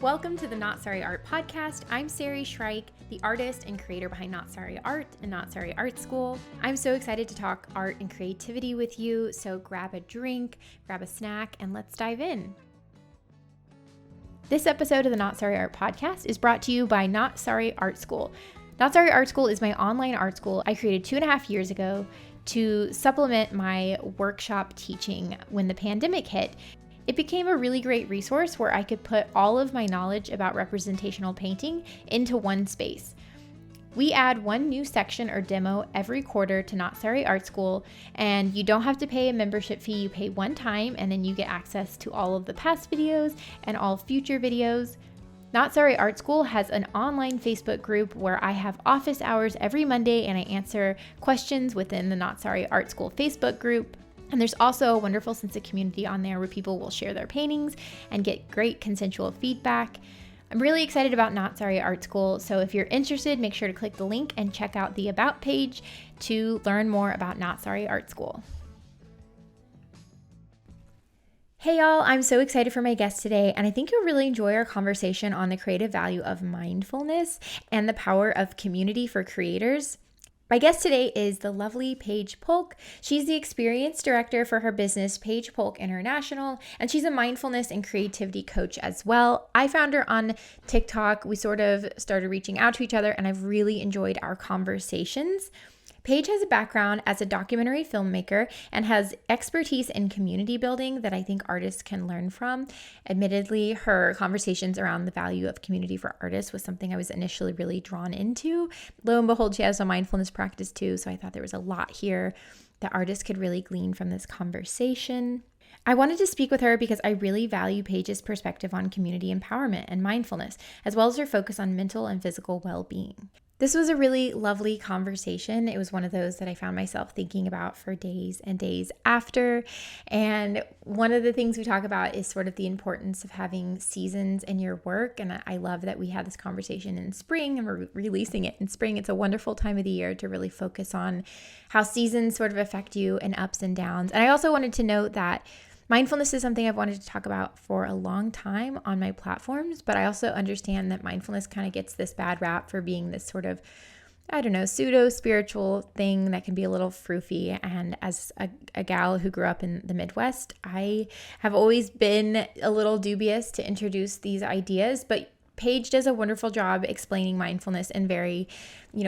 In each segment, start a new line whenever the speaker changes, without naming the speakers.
Welcome to the Not Sorry Art podcast. I'm Sari, the artist and creator behind Not Sorry Art and Not Sorry Art School. I'm so excited to talk art and creativity with you, so grab a drink, grab a snack, and let's dive in. This episode of the Not Sorry Art podcast is brought to you by Not Sorry Art School. Not Sorry Art School is my online art school I created 2.5 years ago to supplement my workshop teaching when the pandemic hit. It became a really great resource where I could put all of my knowledge about representational painting into one space. We add one new section or demo every quarter to Not Sorry Art School, and you don't have to pay a membership fee. You pay one time, and then you get access to all of the past videos and all future videos. Not Sorry Art School has an online Facebook group where I have office hours every Monday, and I answer questions within the Not Sorry Art School Facebook group. And there's also a wonderful sense of community on there where people will share their paintings and get great consensual feedback. I'm really excited about Not Sorry Art School, so if you're interested, make sure to click the link and check out the About page to learn more about Not Sorry Art School. Hey y'all, I'm so excited for my guest today, and I think you'll really enjoy our conversation on the creative value of mindfulness and the power of community for creators. My guest today is the lovely Paige Polk. She's the experience director for her business, Paige Polk International, and she's a mindfulness and creativity coach as well. I found her on TikTok. We sort of started reaching out to each other, and I've really enjoyed our conversations. Paige has a background as a documentary filmmaker and has expertise in community building that I think artists can learn from. Admittedly, her conversations around the value of community for artists was something I was initially really drawn into. Lo and behold, she has a mindfulness practice too, so I thought there was a lot here that artists could really glean from this conversation. I wanted to speak with her because I really value Paige's perspective on community empowerment and mindfulness, as well as her focus on mental and physical well-being. This was a really lovely conversation. It was one of those that I found myself thinking about for days and days after. And one of the things we talk about is sort of the importance of having seasons in your work. And I love that we had this conversation in spring and we're releasing it in spring. It's a wonderful time of the year to really focus on how seasons sort of affect you and ups and downs. And I also wanted to note that mindfulness is something I've wanted to talk about for a long time on my platforms, but I also understand that mindfulness kind of gets this bad rap for being this sort of, pseudo-spiritual thing that can be a little froofy. And as a gal who grew up in the Midwest, I have always been a little dubious to introduce these ideas, but Paige does a wonderful job explaining mindfulness in very,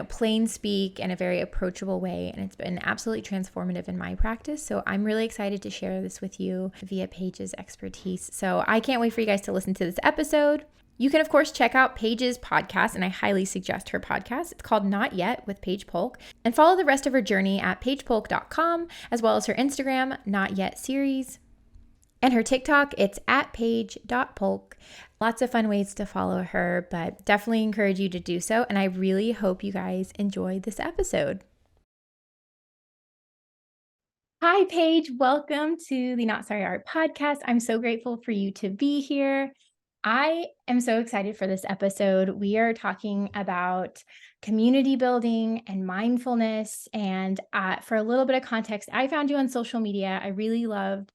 plain speak and a very approachable way. And it's been absolutely transformative in my practice. So I'm really excited to share this with you via Paige's expertise. So I can't wait for you guys to listen to this episode. You can, of course, check out Paige's podcast, and I highly suggest her podcast. It's called Not Yet with Paige Polk, and follow the rest of her journey at paigepolk.com, as well as her Instagram, Not Yet Series. And her TikTok, it's at paige.polk. Lots of fun ways to follow her, but definitely encourage you to do so. And I really hope you guys enjoy this episode. Hi, Paige. Welcome to the Not Sorry Art podcast. I'm so grateful for you to be here. I am so excited for this episode. We are talking about community building and mindfulness. And for a little bit of context, I found you on social media. I really loved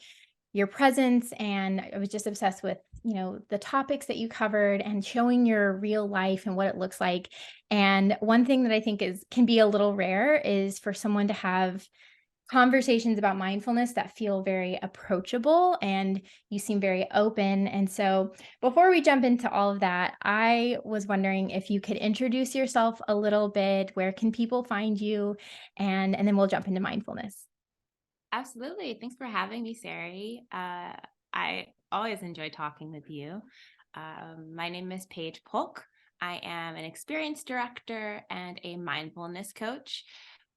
your presence, and I was just obsessed with, the topics that you covered and showing your real life and what it looks like. And one thing that I think can be a little rare is for someone to have conversations about mindfulness that feel very approachable, and you seem very open. And so before we jump into all of that, I was wondering if you could introduce yourself a little bit. Where can people find you? And then we'll jump into mindfulness.
Absolutely. Thanks for having me, Sari. I always enjoy talking with you. My name is Paige Polk. I am an experience director and a mindfulness coach.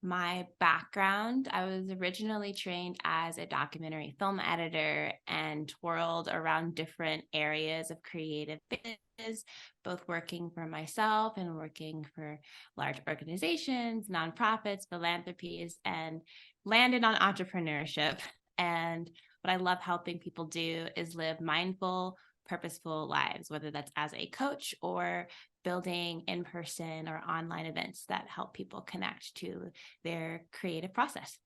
My background, I was originally trained as a documentary film editor and twirled around different areas of creative business, both working for myself and working for large organizations, nonprofits, philanthropies, and landed on entrepreneurship. And what I love helping people do is live mindful, purposeful lives, whether that's as a coach or building in-person or online events that help people connect to their creative process.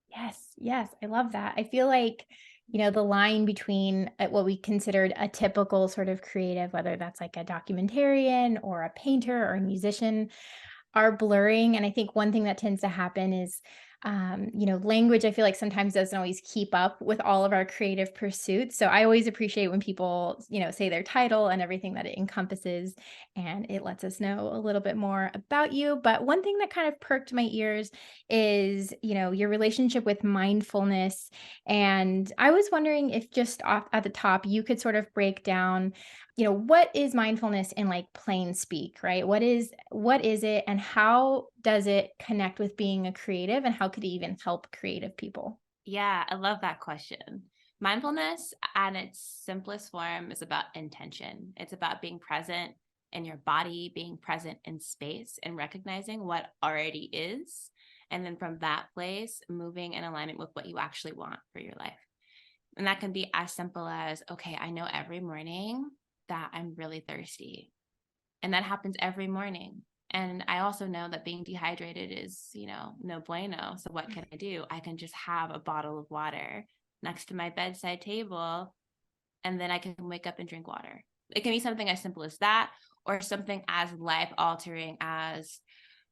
Yes, I love that. I feel like the line between what we considered a typical sort of creative, whether that's like a documentarian or a painter or a musician, are blurring. And I think one thing that tends to happen is, language, I feel like sometimes doesn't always keep up with all of our creative pursuits. So I always appreciate when people, say their title and everything that it encompasses, and it lets us know a little bit more about you. But one thing that kind of perked my ears is, your relationship with mindfulness. And I was wondering if just off at the top, you could sort of break down what is mindfulness in like plain speak, right? What is it and how does it connect with being a creative and how could it even help creative people?
Yeah, I love that question. Mindfulness, at its simplest form, is about intention. It's about being present in your body, being present in space, and recognizing what already is. And then from that place, moving in alignment with what you actually want for your life. And that can be as simple as, okay, I know every morning that I'm really thirsty. And that happens every morning. And I also know that being dehydrated is, no bueno. So what can I do? I can just have a bottle of water next to my bedside table, and then I can wake up and drink water. It can be something as simple as that, or something as life altering as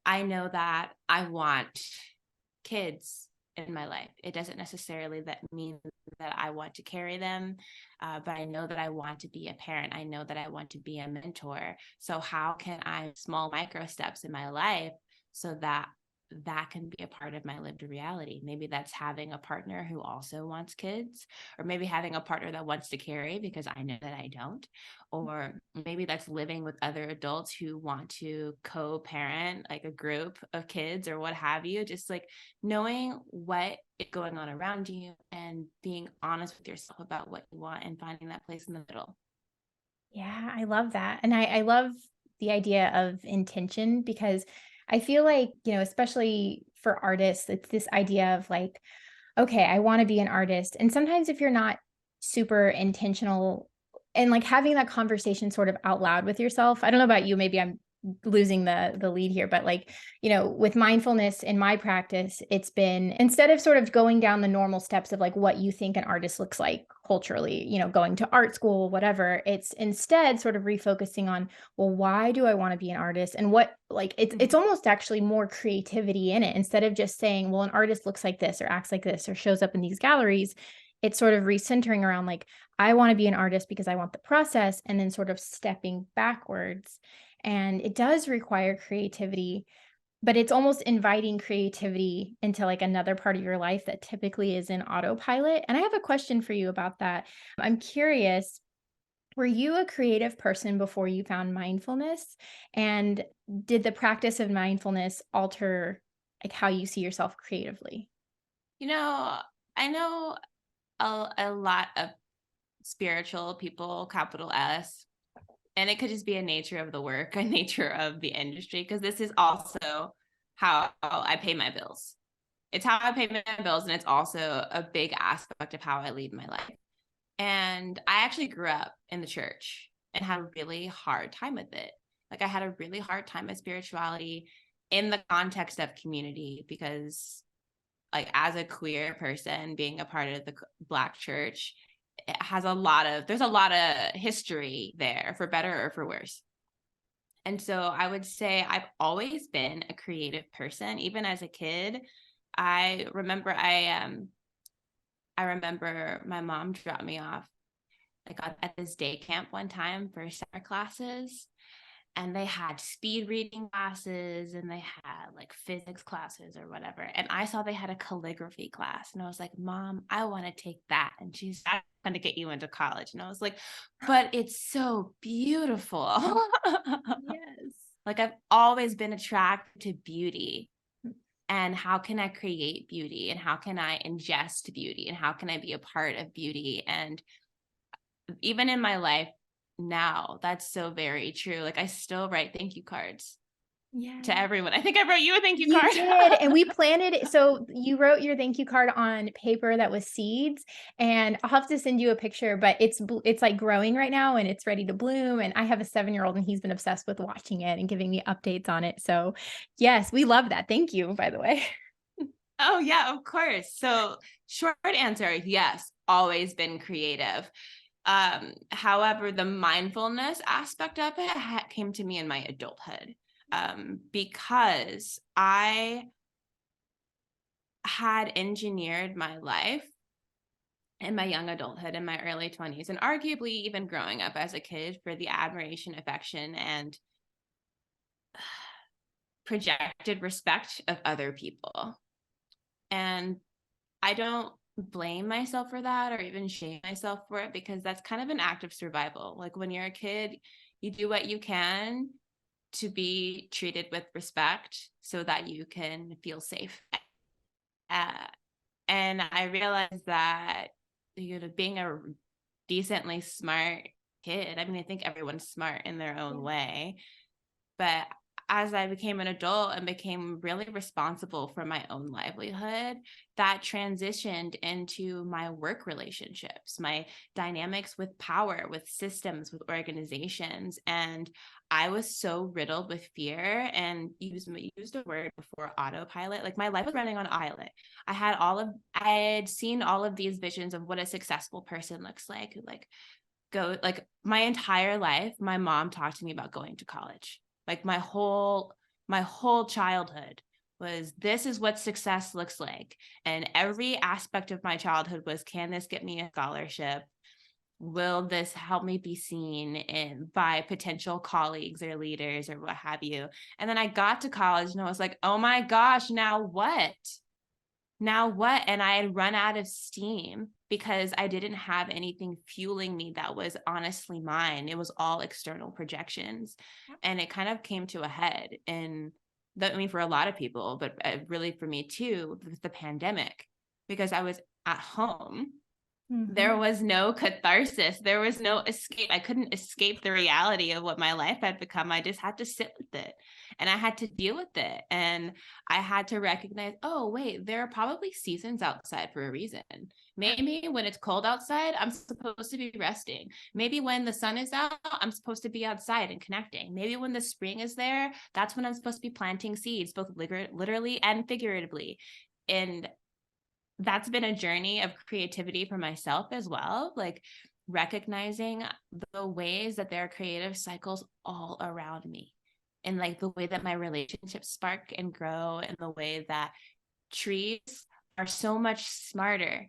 I know that I want kids in my life. It doesn't necessarily that mean that I want to carry them, but I know that I want to be a parent. I know that I want to be a mentor. So how can I small micro steps in my life so that that can be a part of my lived reality? Maybe that's having a partner who also wants kids, or maybe having a partner that wants to carry because I know that I don't, or maybe that's living with other adults who want to co-parent like a group of kids or what have you. Just like knowing what is going on around you and being honest with yourself about what you want and finding that place in the middle.
Yeah, I love that. And I love the idea of intention because I feel like, especially for artists, it's this idea of like, okay, I want to be an artist. And sometimes if you're not super intentional and like having that conversation sort of out loud with yourself, I don't know about you, maybe I'm losing the lead here, but like, with mindfulness in my practice, it's been instead of sort of going down the normal steps of like what you think an artist looks like culturally, going to art school, whatever, it's instead sort of refocusing on, well, why do I want to be an artist? And what like it's
Mhm.
almost actually more creativity in it instead of just saying, well, an artist looks like this or acts like this or shows up in these galleries. It's sort of recentering around like, I want to be an artist because I want the process, and then sort of stepping backwards. And it does require creativity, but it's almost inviting creativity into like another part of your life that typically is in autopilot. And I have a question for you about that. I'm curious, were you a creative person before you found mindfulness? And did the practice of mindfulness alter like how you see yourself creatively?
You know, I know a lot of spiritual people, capital S, and it could just be a nature of the work, a nature of the industry, because this is also how I pay my bills. It's how I pay my bills, and it's also a big aspect of how I lead my life. And I actually grew up in the church and had a really hard time with it. Like I had a really hard time with spirituality in the context of community because like as a queer person being a part of the Black church, it has there's a lot of history there for better or for worse. And so I would say I've always been a creative person. Even as a kid, I remember my mom dropped me off like at this day camp one time for summer classes, and they had speed reading classes and they had like physics classes or whatever. And I saw they had a calligraphy class, and I was like, Mom, I want to take that. And she's going to get you into college. And I was like, but it's so beautiful.
Yes.
Like I've always been attracted to beauty, and how can I create beauty, and how can I ingest beauty, and how can I be a part of beauty? And even in my life now, that's so very true. Like I still write thank you cards to
Yeah.
everyone. I think I wrote you a thank you
You
card.
did, and we planted it so you wrote your thank you card on paper that was seeds, and I'll have to send you a picture, but it's, like, growing right now, and it's ready to bloom, and I have a seven-year-old, and he's been obsessed with watching it and giving me updates on it, so, yes, we love that. Thank you, by the way.
Oh yeah, of course. So short answer, yes, always been creative. However, the mindfulness aspect of it came to me in my adulthood, because I had engineered my life in my young adulthood, in my early 20s, and arguably even growing up as a kid, for the admiration, affection, and projected respect of other people. And I don't blame myself for that or even shame myself for it, because that's kind of an act of survival. Like when you're a kid, you do what you can to be treated with respect so that you can feel safe. Uh, and I realized that, being a decently smart kid, I mean, I think everyone's smart in their own way, but as I became an adult and became really responsible for my own livelihood, that transitioned into my work relationships, my dynamics with power, with systems, with organizations. And I was so riddled with fear, and used a word before, autopilot. Like my life was running on autopilot. I had seen all of these visions of what a successful person looks like, who like my entire life, my mom talked to me about going to college. Like my whole childhood was, this is what success looks like. And every aspect of my childhood was, can this get me a scholarship? Will this help me be seen by potential colleagues or leaders or what have you? And then I got to college and I was like, oh my gosh, now what? Now what? And I had run out of steam because I didn't have anything fueling me that was honestly mine. It was all external projections. And it kind of came to a head. And that, I mean, for a lot of people, but really for me too, with the pandemic, because I was at home. There was no catharsis. There was no escape. I couldn't escape the reality of what my life had become. I just had to sit with it, and I had to deal with it. And I had to recognize, oh, wait, there are probably seasons outside for a reason. Maybe when it's cold outside, I'm supposed to be resting. Maybe when the sun is out, I'm supposed to be outside and connecting. Maybe when the spring is there, that's when I'm supposed to be planting seeds, both literally and figuratively. And that's been a journey of creativity for myself as well, like recognizing the ways that there are creative cycles all around me, and like the way that my relationships spark and grow, and the way that trees are so much smarter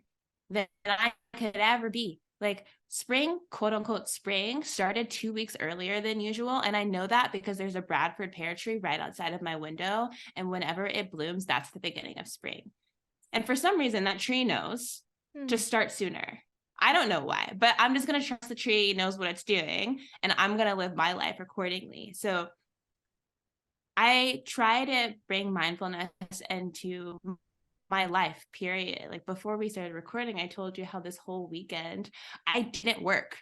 than I could ever be. Like spring, quote unquote spring, started 2 weeks earlier than usual. And I know that because there's a Bradford pear tree right outside of my window, and whenever it blooms, that's the beginning of spring. And for some reason, that tree knows to start sooner. I don't know why, but I'm just going to trust the tree knows what it's doing, and I'm going to live my life accordingly. So I try to bring mindfulness into my life, period. Like before we started recording, I told you how this whole weekend I didn't work.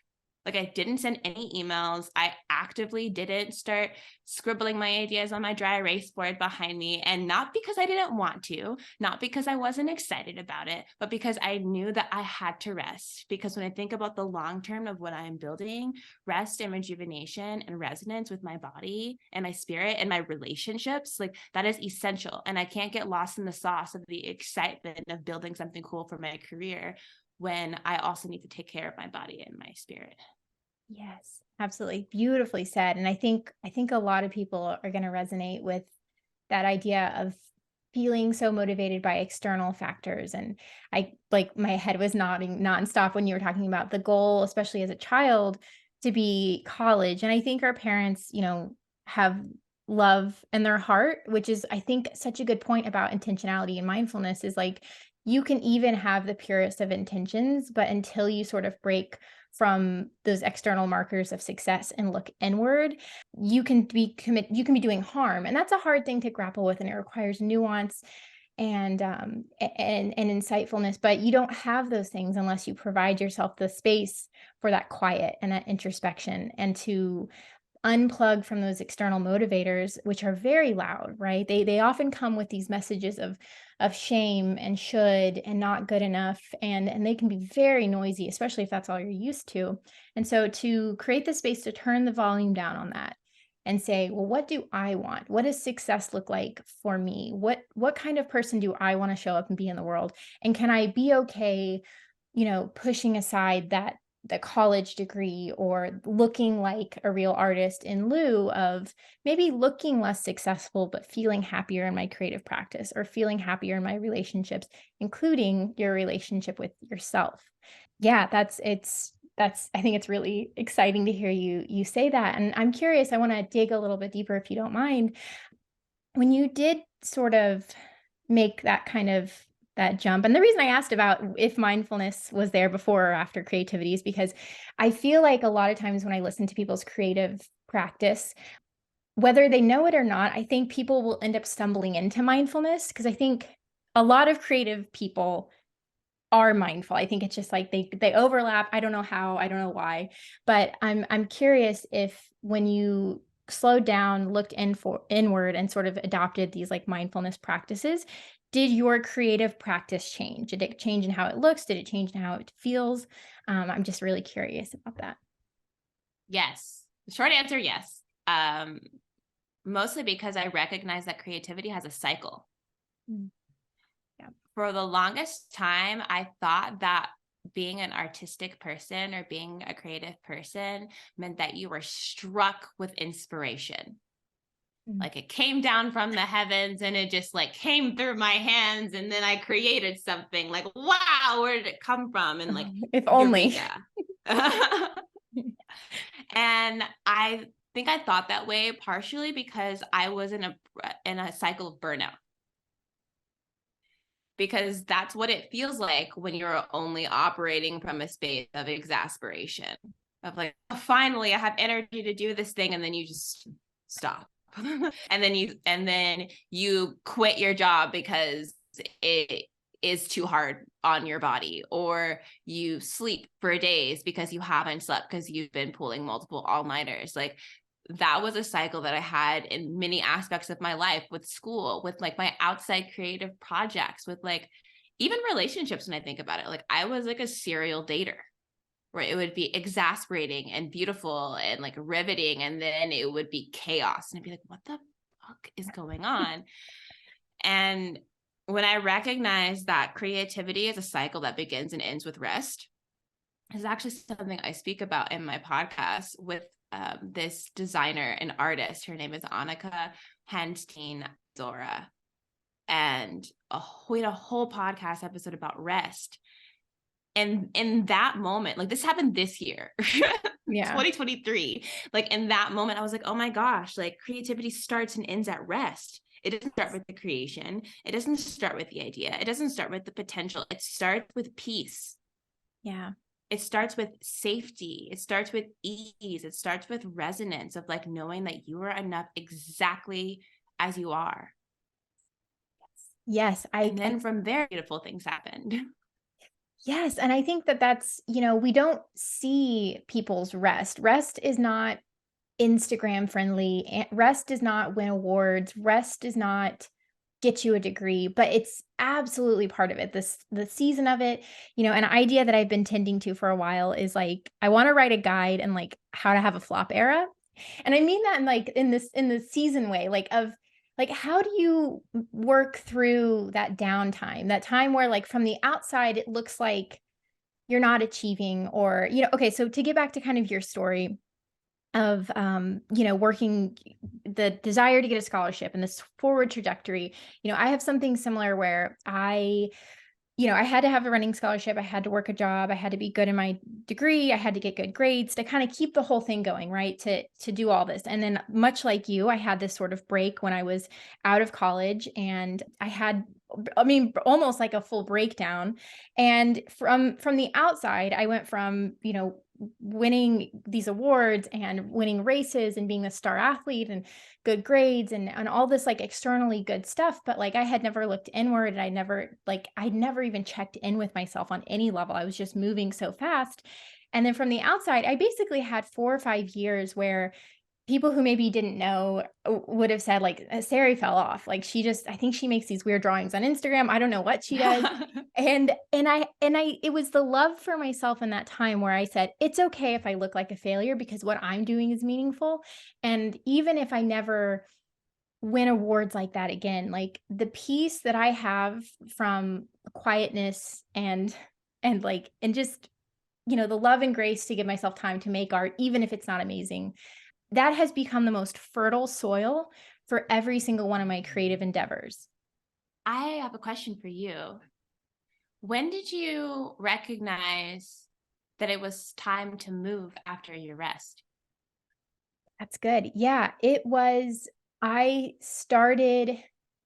Like I didn't send any emails. I actively didn't start scribbling my ideas on my dry erase board behind me. And not because I didn't want to, not because I wasn't excited about it, but because I knew that I had to rest. Because when I think about the long term of what I'm building, rest and rejuvenation and resonance with my body and my spirit and my relationships, like that is essential. And I can't get lost in the sauce of the excitement of building something cool for my career when I also need to take care of my body and my spirit.
Yes, absolutely. Beautifully said. And I think a lot of people are going to resonate with that idea of feeling so motivated by external factors. And I like my head was nodding nonstop when you were talking about the goal, especially as a child, to be college. And I think our parents, have love in their heart, which is, I think, such a good point about intentionality and mindfulness is like you can even have the purest of intentions, but until you sort of break from those external markers of success and look inward, you can be doing harm. And that's a hard thing to grapple with, and it requires nuance and and insightfulness. But you don't have those things unless you provide yourself the space for that quiet and that introspection, and to unplug from those external motivators, which are very loud, right? They often come with these messages of shame and should and not good enough, and they can be very noisy, especially if that's all you're used to. And so to create the space to turn the volume down on that and say, well, what do I want? What does success look like for me? What kind of person do I want to show up and be in the world? And can I be okay pushing aside that the college degree or looking like a real artist in lieu of maybe looking less successful, but feeling happier in my creative practice or feeling happier in my relationships, including your relationship with yourself. Yeah, that's I think it's really exciting to hear you say that. And I'm curious, I want to dig a little bit deeper if you don't mind. When you did sort of make that kind of that jump, and the reason I asked about if mindfulness was there before or after creativity is because I feel like a lot of times when I listen to people's creative practice, whether they know it or not, I think people will end up stumbling into mindfulness because I think a lot of creative people are mindful. I think it's just like they overlap. I don't know how, I don't know why, but I'm curious if when you slowed down, looked inward and sort of adopted these like mindfulness practices, did your creative practice change? Did it change in how it looks? Did it change in how it feels? I'm just really curious about that.
Yes. The short answer, yes. Mostly because I recognize that creativity has a cycle.
Mm. Yeah.
For the longest time, I thought that being an artistic person or being a creative person meant that you were struck with inspiration.
Mm.
Like it came down from the heavens and it just like came through my hands and then I created something like, wow, where did it come from? And like,
Oh, if only.
eureka. And I think I thought that way partially because I was in a cycle of burnout. Because that's what it feels like when you're only operating from a space of exasperation, of like, oh, finally I have energy to do this thing, and then you just stop. And then you quit your job because it is too hard on your body, or you sleep for days because you haven't slept because you've been pulling multiple all-nighters. Like that was a cycle that I had in many aspects of my life, with school, with like my outside creative projects, with like even relationships. When I think about it, like I was like a serial dater where it would be exasperating and beautiful and like riveting, and then it would be chaos and I'd be like, what the fuck is going on? And when I recognize that creativity is a cycle that begins and ends with rest, is actually something I speak about in my podcast with this designer and artist. Her name is Annika Hanstein Zora. And we had a whole podcast episode about rest. And in that moment, like this happened this year,
Yeah.
2023, like in that moment, I was like, oh my gosh, like creativity starts and ends at rest. It doesn't start with the creation. It doesn't start with the idea. It doesn't start with the potential. It starts with peace.
Yeah.
It starts with safety. It starts with ease. It starts with resonance of like knowing that you are enough exactly as you are.
Yes,
And then from there, beautiful things happened.
yes, and I think that that's, we don't see people's rest. Rest is not Instagram friendly. Rest does not win awards. Rest does not get you a degree, but it's absolutely part of it. The season of it, an idea that I've been tending to for a while is like I want to write a guide and like how to have a flop era. And I mean that in like in the season way, like of like how do you work through that downtime, that time where like from the outside it looks like you're not achieving or okay, so to get back to kind of your story of working the desire to get a scholarship and this forward trajectory, I have something similar where I had to have a running scholarship. I had to work a job. I had to be good in my degree. I had to get good grades to kind of keep the whole thing going, right? To do all this. And then much like you, I had this sort of break when I was out of college and I mean almost like a full breakdown. And from the outside, I went from, winning these awards and winning races and being a star athlete and good grades and all this like externally good stuff, but like I had never looked inward and I'd never even checked in with myself on any level. I was just moving so fast. And then from the outside, I basically had 4 or 5 years where people who maybe didn't know would have said like Sari fell off. Like I think she makes these weird drawings on Instagram. I don't know what she does. And it was the love for myself in that time where I said, it's okay if I look like a failure because what I'm doing is meaningful. And even if I never win awards like that again, like the peace that I have from quietness and just, the love and grace to give myself time to make art, even if it's not amazing, that has become the most fertile soil for every single one of my creative endeavors.
I have a question for you. When did you recognize that it was time to move after your rest?
That's good. Yeah, it was I started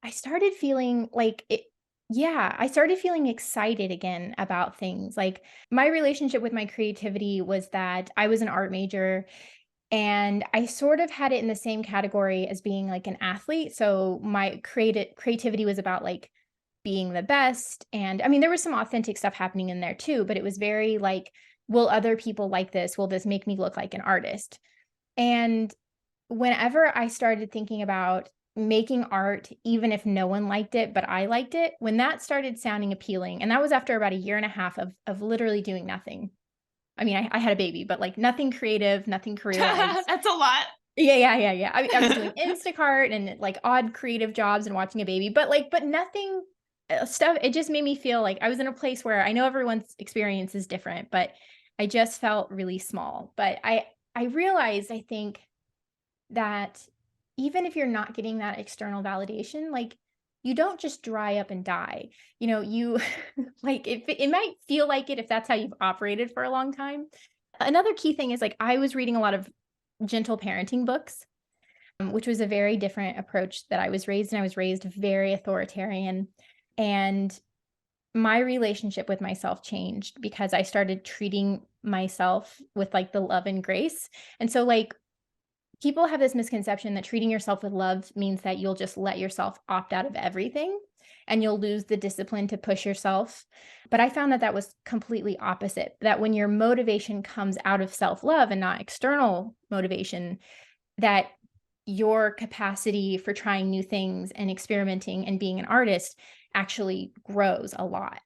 I started feeling like it yeah, I started feeling excited again about things. Like my relationship with my creativity was that I was an art major and I sort of had it in the same category as being like an athlete. So my creativity was about like being the best. And I mean, there was some authentic stuff happening in there too, but it was very like, will other people like this? Will this make me look like an artist? And whenever I started thinking about making art, even if no one liked it, but I liked it, when that started sounding appealing, and that was after about a year and a half of literally doing nothing. I mean, I had a baby, but like nothing creative, nothing career-wise.
That's a lot.
Yeah. I was doing Instacart and like odd creative jobs and watching a baby, but nothing stuff. It just made me feel like I was in a place where I know everyone's experience is different, but I just felt really small. But I realized, I think, that even if you're not getting that external validation, like you don't just dry up and die. You like it might feel like it if that's how you've operated for a long time. Another key thing is like I was reading a lot of gentle parenting books, which was a very different approach that I was raised in. I was raised very authoritarian, and my relationship with myself changed because I started treating myself with like the love and grace. And so like people have this misconception that treating yourself with love means that you'll just let yourself opt out of everything and you'll lose the discipline to push yourself. But I found that that was completely opposite. That when your motivation comes out of self love and not external motivation, that your capacity for trying new things and experimenting and being an artist actually grows a lot.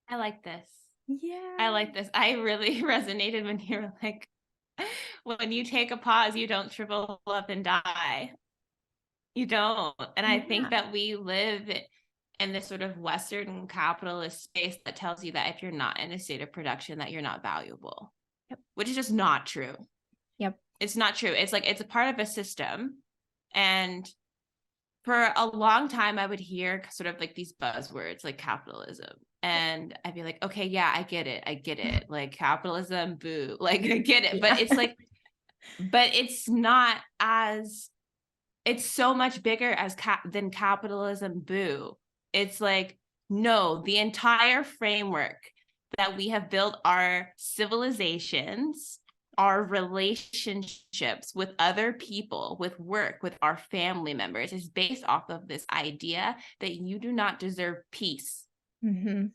I like this. I
Yeah.
like this. I really resonated when you were like, when you take a pause, you don't shrivel up and die. You don't. And I think
Yeah.
that we live in this sort of Western capitalist space that tells you that if you're not in a state of production, that you're not valuable,
Yep.
which is just not true.
Yep.
It's not true. It's like it's a part of a system. And for a long time, I would hear sort of like these buzzwords like capitalism. And I'd be like, okay, yeah, I get it. I get it. Like capitalism, boo. Like I get it. But
Yeah.
it's like, but it's not as, it's so much bigger as than capitalism, boo. It's like, no, the entire framework that we have built our civilizations, our relationships with other people, with work, with our family members is based off of this idea that you do not deserve peace.
Mhm.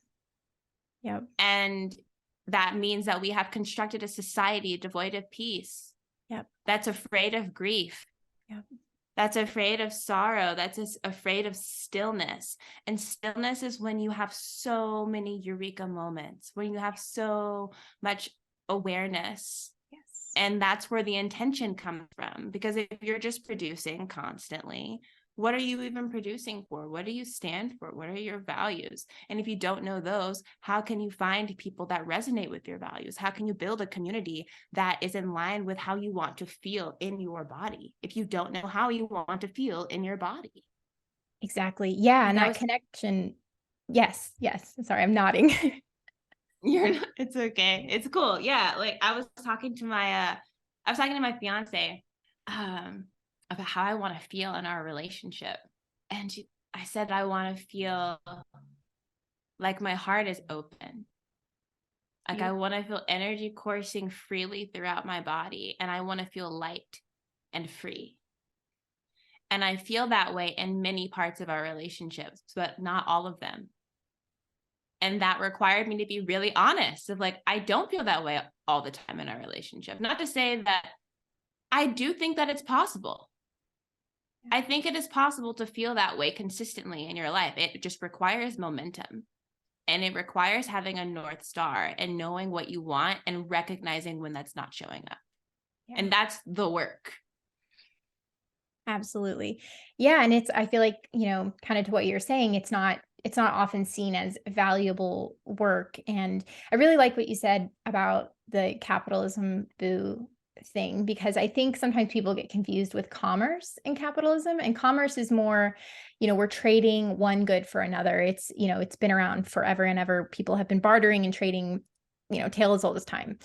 Yep.
And that means that we have constructed a society devoid of peace,
Yep.
that's afraid of grief,
Yep.
that's afraid of sorrow, that's afraid of stillness. And stillness is when you have so many eureka moments, when you have so much awareness.
Yes.
And that's where the intention comes from. Because if you're just producing constantly, what are you even producing for? What do you stand for? What are your values? And if you don't know those, how can you find people that resonate with your values? How can you build a community that is in line with how you want to feel in your body if you don't know how you want to feel in your body?
Exactly. Yeah,
Like
and
I
that
was,
connection. Yes. Sorry, I'm nodding.
you're not, it's okay. It's cool. Yeah. Like I was talking to my fiance about how I want to feel in our relationship. And I said, I want to feel like my heart is open. Like I
Beautiful.
want to feel energy coursing freely throughout my body. And I want to feel light and free. And I feel that way in many parts of our relationships, but not all of them. And that required me to be really honest of like, I don't feel that way all the time in our relationship. Not to say that I do think that it's possible. I think it is possible to feel that way consistently in your life. It just requires momentum and it requires having a North Star and knowing what you want and recognizing when that's not showing up.
Yeah,
And that's the work.
absolutely. Yeah, and I feel like, kind of to what you're saying, it's not it's not often seen as valuable work. And I really like what you said about the capitalism boo thing, because I think sometimes people get confused with commerce and capitalism. And commerce is more, we're trading one good for another. It's been around forever and ever. People have been bartering and trading, tale as old as time.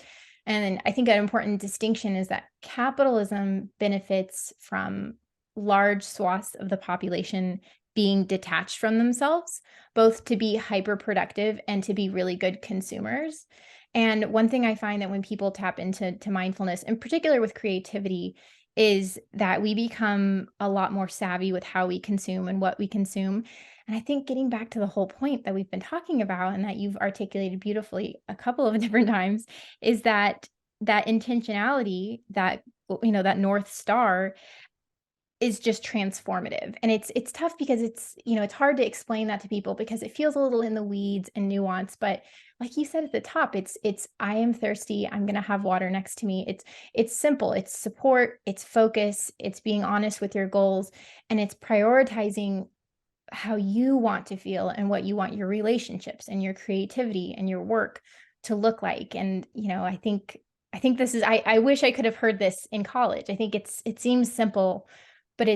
And I think an important distinction is that capitalism benefits from large swaths of the population being detached from themselves, both to be hyper productive and to be really good consumers. And one thing I find that when people tap into mindfulness, in particular with creativity, is that we become a lot more savvy with how we consume and what we consume. And I think getting back to the whole point that we've been talking about and that you've articulated beautifully a couple of different times is that intentionality, that North Star is just transformative. And it's tough because it's hard to explain that to people because it feels a little in the weeds and nuance. But like you said at the top, it's I am thirsty, I'm gonna have water next to me. It's simple, it's support, it's focus, it's being honest with your goals, and it's prioritizing how you want to feel and what you want your relationships and your creativity and your work to look like. And I think this is I wish I could have heard this in college. I think it seems simple, but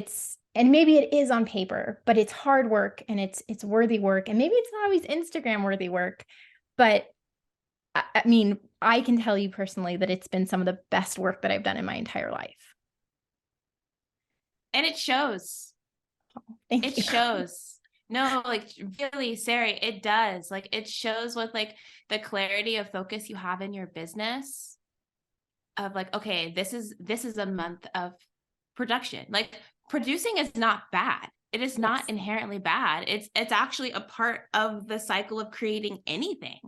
and maybe it is on paper, but it's hard work and it's worthy work. And maybe it's not always Instagram worthy work, but I mean, I can tell you personally that it's been some of the best work that I've done in my entire life.
And it shows.
Thank
It
you.
shows. No, like really, Sari, it does. Like it shows with like the clarity of focus you have in your business of like, okay, this is a month of production. Like producing is not bad. It is not
Yes.
inherently bad. It's actually a part of the cycle of creating anything.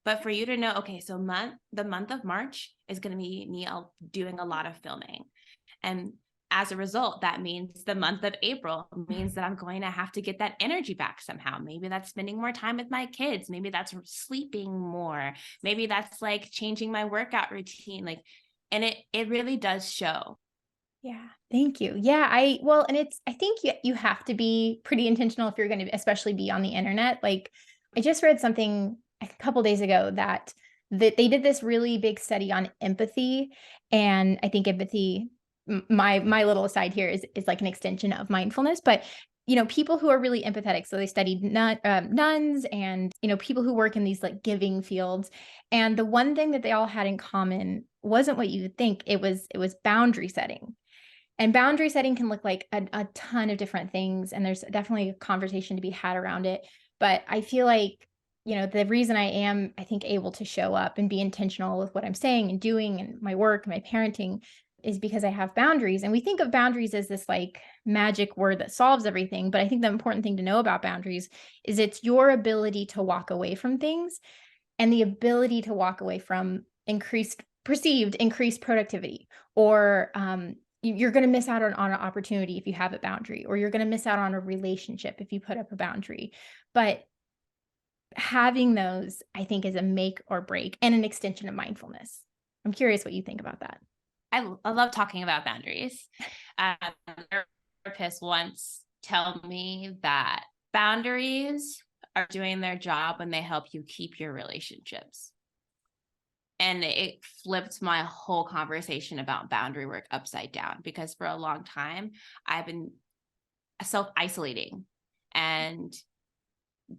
But for you to know, okay, so the month of March is going to be me doing a lot of filming. And as a result, that means the month of April means that I'm going to have to get that energy back somehow. Maybe that's spending more time with my kids. Maybe that's sleeping more. Maybe that's like changing my workout routine. Like, and it really does show.
Yeah, thank you. Yeah, and I think you have to be pretty intentional if you're going to especially be on the internet. Like I just read something a couple days ago that they did this really big study on empathy, and I think empathy my little aside here is like an extension of mindfulness, but people who are really empathetic, so they studied nuns and people who work in these like giving fields, and the one thing that they all had in common wasn't what you would think. It was boundary setting. And boundary setting can look like a ton of different things, and there's definitely a conversation to be had around it. But I feel like, the reason I am, I think, able to show up and be intentional with what I'm saying and doing and my work, my parenting, is because I have boundaries. And we think of boundaries as this like magic word that solves everything. But I think the important thing to know about boundaries is it's your ability to walk away from things and the ability to walk away from perceived increased productivity, or you're going to miss out on an opportunity if you have a boundary, or you're going to miss out on a relationship if you put up a boundary. But having those, I think, is a make or break and an extension of mindfulness. I'm curious what you think about that.
I love talking about boundaries. Um, Therapist once tell me that boundaries are doing their job when they help you keep your relationships. And it flipped my whole conversation about boundary work upside down, because for a long time I've been self-isolating and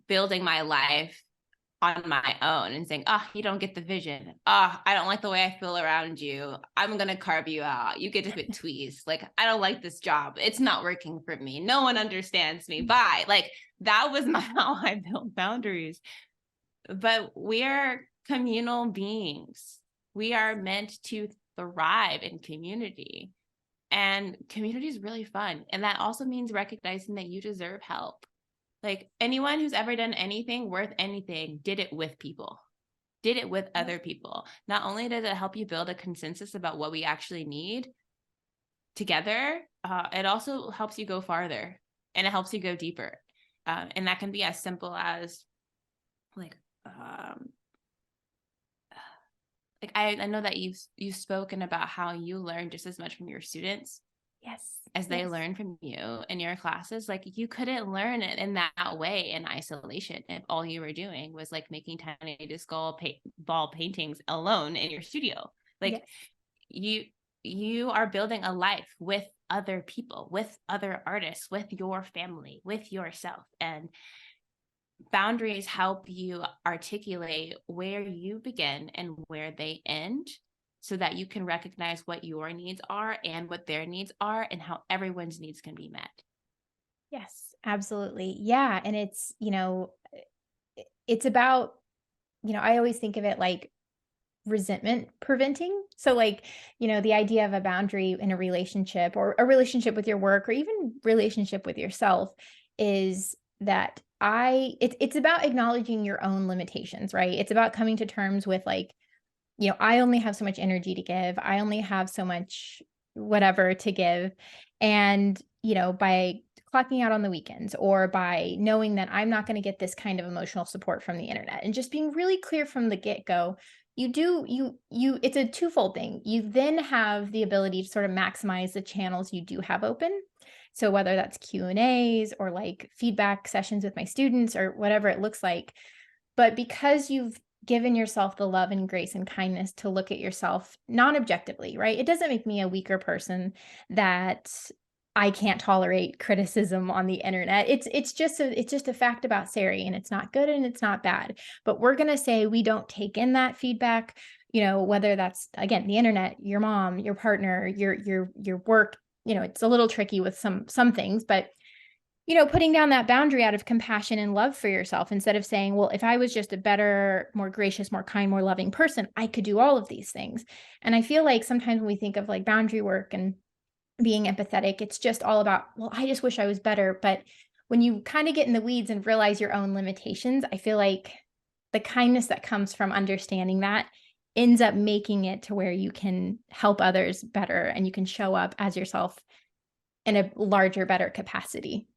building my life on my own and saying, oh, you don't get the vision. Oh, I don't like the way I feel around you. I'm going to carve you out. You get to quit tweeze. Like, I don't like this job. It's not working for me. No one understands me. Bye. Like, that was not how I built boundaries. But we are communal beings. We are meant to thrive in community. And community is really fun. And that also means recognizing that you deserve help. Like anyone who's ever done anything worth anything did it with people, did it with other people. Not only does it help you build a consensus about what we actually need together, it also helps you go farther and it helps you go deeper. And that can be as simple as like, I know that you've spoken about how you learn just as much from your students
Yes.
as they
Yes.
learn from you in your classes. Like, you couldn't learn it in that way in isolation if all you were doing was like making tiny disc ball paintings alone in your studio. Like,
Yes.
you are building a life with other people, with other artists, with your family, with yourself. And boundaries help you articulate where you begin and where they end, so that you can recognize what your needs are and what their needs are, and how everyone's needs can be met.
Yes, absolutely. Yeah. And it's, it's about, I always think of it like resentment preventing. So, like, the idea of a boundary in a relationship or a relationship with your work or even relationship with yourself is that it's about acknowledging your own limitations, right? It's about coming to terms with like, I only have so much energy to give. I only have so much whatever to give. And, by clocking out on the weekends or by knowing that I'm not going to get this kind of emotional support from the internet and just being really clear from the get-go, it's a twofold thing. You then have the ability to sort of maximize the channels you do have open. So whether that's Q&As or like feedback sessions with my students or whatever it looks like, but because you've given yourself the love and grace and kindness to look at yourself non-objectively, right? It doesn't make me a weaker person that I can't tolerate criticism on the internet. It's just a fact about Sari, and it's not good and it's not bad. But we're gonna say we don't take in that feedback, whether that's again the internet, your mom, your partner, your work. It's a little tricky with some things, but putting down that boundary out of compassion and love for yourself instead of saying, well, if I was just a better, more gracious, more kind, more loving person, I could do all of these things. And I feel like sometimes when we think of like boundary work and being empathetic, it's just all about, well, I just wish I was better. But when you kind of get in the weeds and realize your own limitations, I feel like the kindness that comes from understanding that ends up making it to where you can help others better and you can show up as yourself in a larger, better capacity.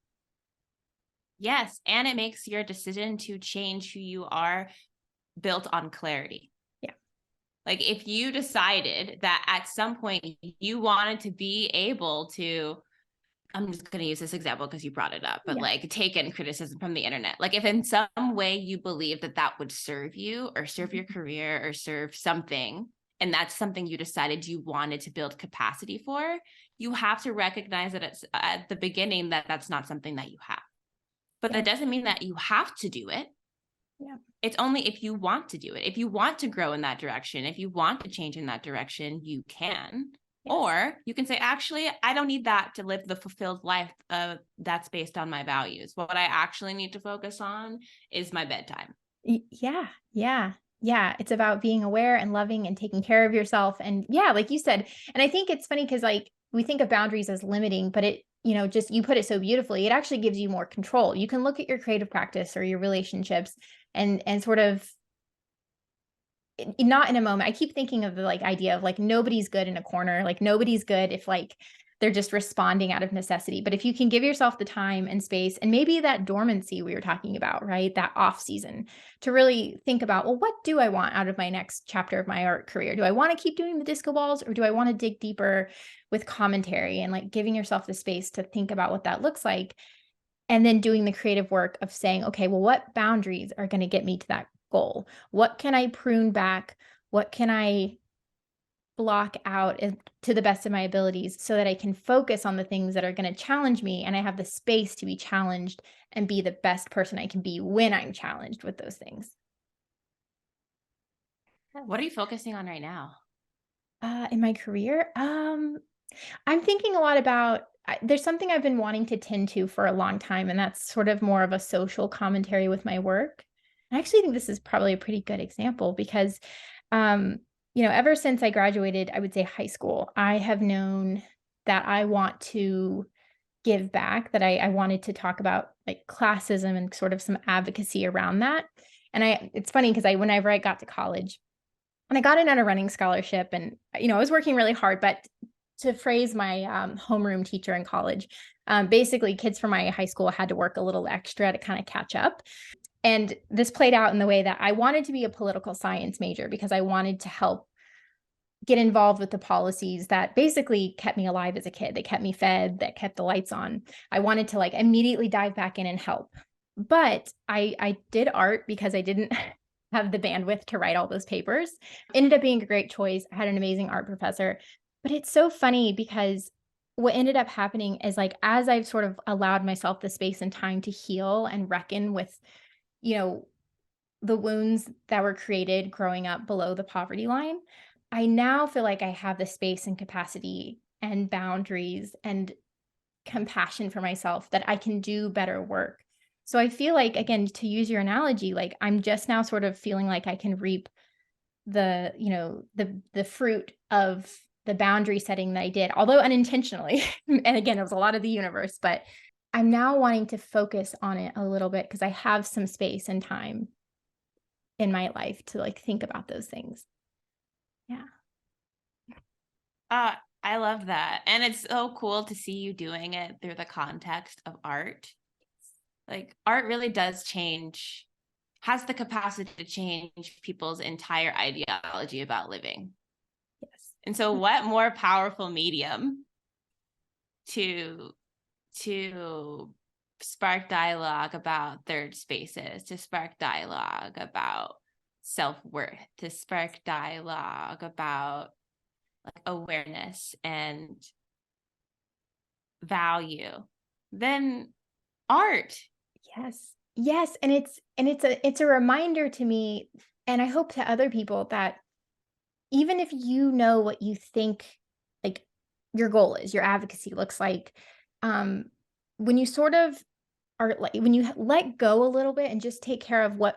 Yes, and it makes your decision to change who you are built on clarity.
Yeah.
Like, if you decided that at some point you wanted to be able to, I'm just going to use this example because you brought it up, but
Yeah.
like, take in criticism from the internet. Like, if in some way you believe that that would serve you or serve your career or serve something, and that's something you decided you wanted to build capacity for, you have to recognize that it's at the beginning that that's not something that you have. But
Yeah.
that doesn't mean that you have to do it.
Yeah.
It's only if you want to do it. If you want to grow in that direction, if you want to change in that direction, you can.
Yes.
Or you can say, actually, I don't need that to live the fulfilled life that's based on my values. What I actually need to focus on is my bedtime.
Yeah. Yeah. Yeah. It's about being aware and loving and taking care of yourself. And yeah, like you said, and I think it's funny because like we think of boundaries as limiting, but just you put it so beautifully, it actually gives you more control. You can look at your creative practice or your relationships and sort of not in a moment. I keep thinking of the like idea of like nobody's good in a corner. Like nobody's good if like they're just responding out of necessity. But if you can give yourself the time and space and maybe that dormancy we were talking about, right? That off season to really think about, well, what do I want out of my next chapter of my art career? Do I want to keep doing the disco balls or do I want to dig deeper with commentary and like giving yourself the space to think about what that looks like? And then doing the creative work of saying, okay, well, what boundaries are going to get me to that goal? What can I prune back? What can I block out to the best of my abilities so that I can focus on the things that are going to challenge me and I have the space to be challenged and be the best person I can be when I'm challenged with those things.
What are you focusing on right now?
In my career, I'm thinking a lot about there's something I've been wanting to tend to for a long time, and that's sort of more of a social commentary with my work. I actually think this is probably a pretty good example because, ever since I graduated, I would say high school, I have known that I want to give back, that I wanted to talk about like classism and sort of some advocacy around that. And it's funny because whenever I got to college, and I got in on a running scholarship and, I was working really hard, but to phrase my homeroom teacher in college, basically kids from my high school had to work a little extra to kind of catch up. And this played out in the way that I wanted to be a political science major because I wanted to help get involved with the policies that basically kept me alive as a kid. They kept me fed, that kept the lights on. I wanted to like immediately dive back in and help. But I did art because I didn't have the bandwidth to write all those papers. Ended up being a great choice. I had an amazing art professor. But it's so funny because what ended up happening is like as I've sort of allowed myself the space and time to heal and reckon with, you know, the wounds that were created growing up below the poverty line, I now feel like I have the space and capacity and boundaries and compassion for myself that I can do better work. So I feel like, again, to use your analogy, like I'm just now sort of feeling like I can reap the fruit of the boundary setting that I did, although unintentionally. And again, it was a lot of the universe, but I'm now wanting to focus on it a little bit because I have some space and time in my life to like think about those things. Yeah.
Uh, I love that. And it's so cool to see you doing it through the context of art. Like art really does change, has the capacity to change people's entire ideology about living.
Yes.
And so what more powerful medium to spark dialogue about third spaces, to spark dialogue about self-worth, to spark dialogue about like awareness and value than art.
Yes. Yes, and it's a reminder to me, and I hope to other people, that even if you know what you think, like, your goal is, your advocacy looks like, um, when you sort of are like when you let go a little bit and just take care of what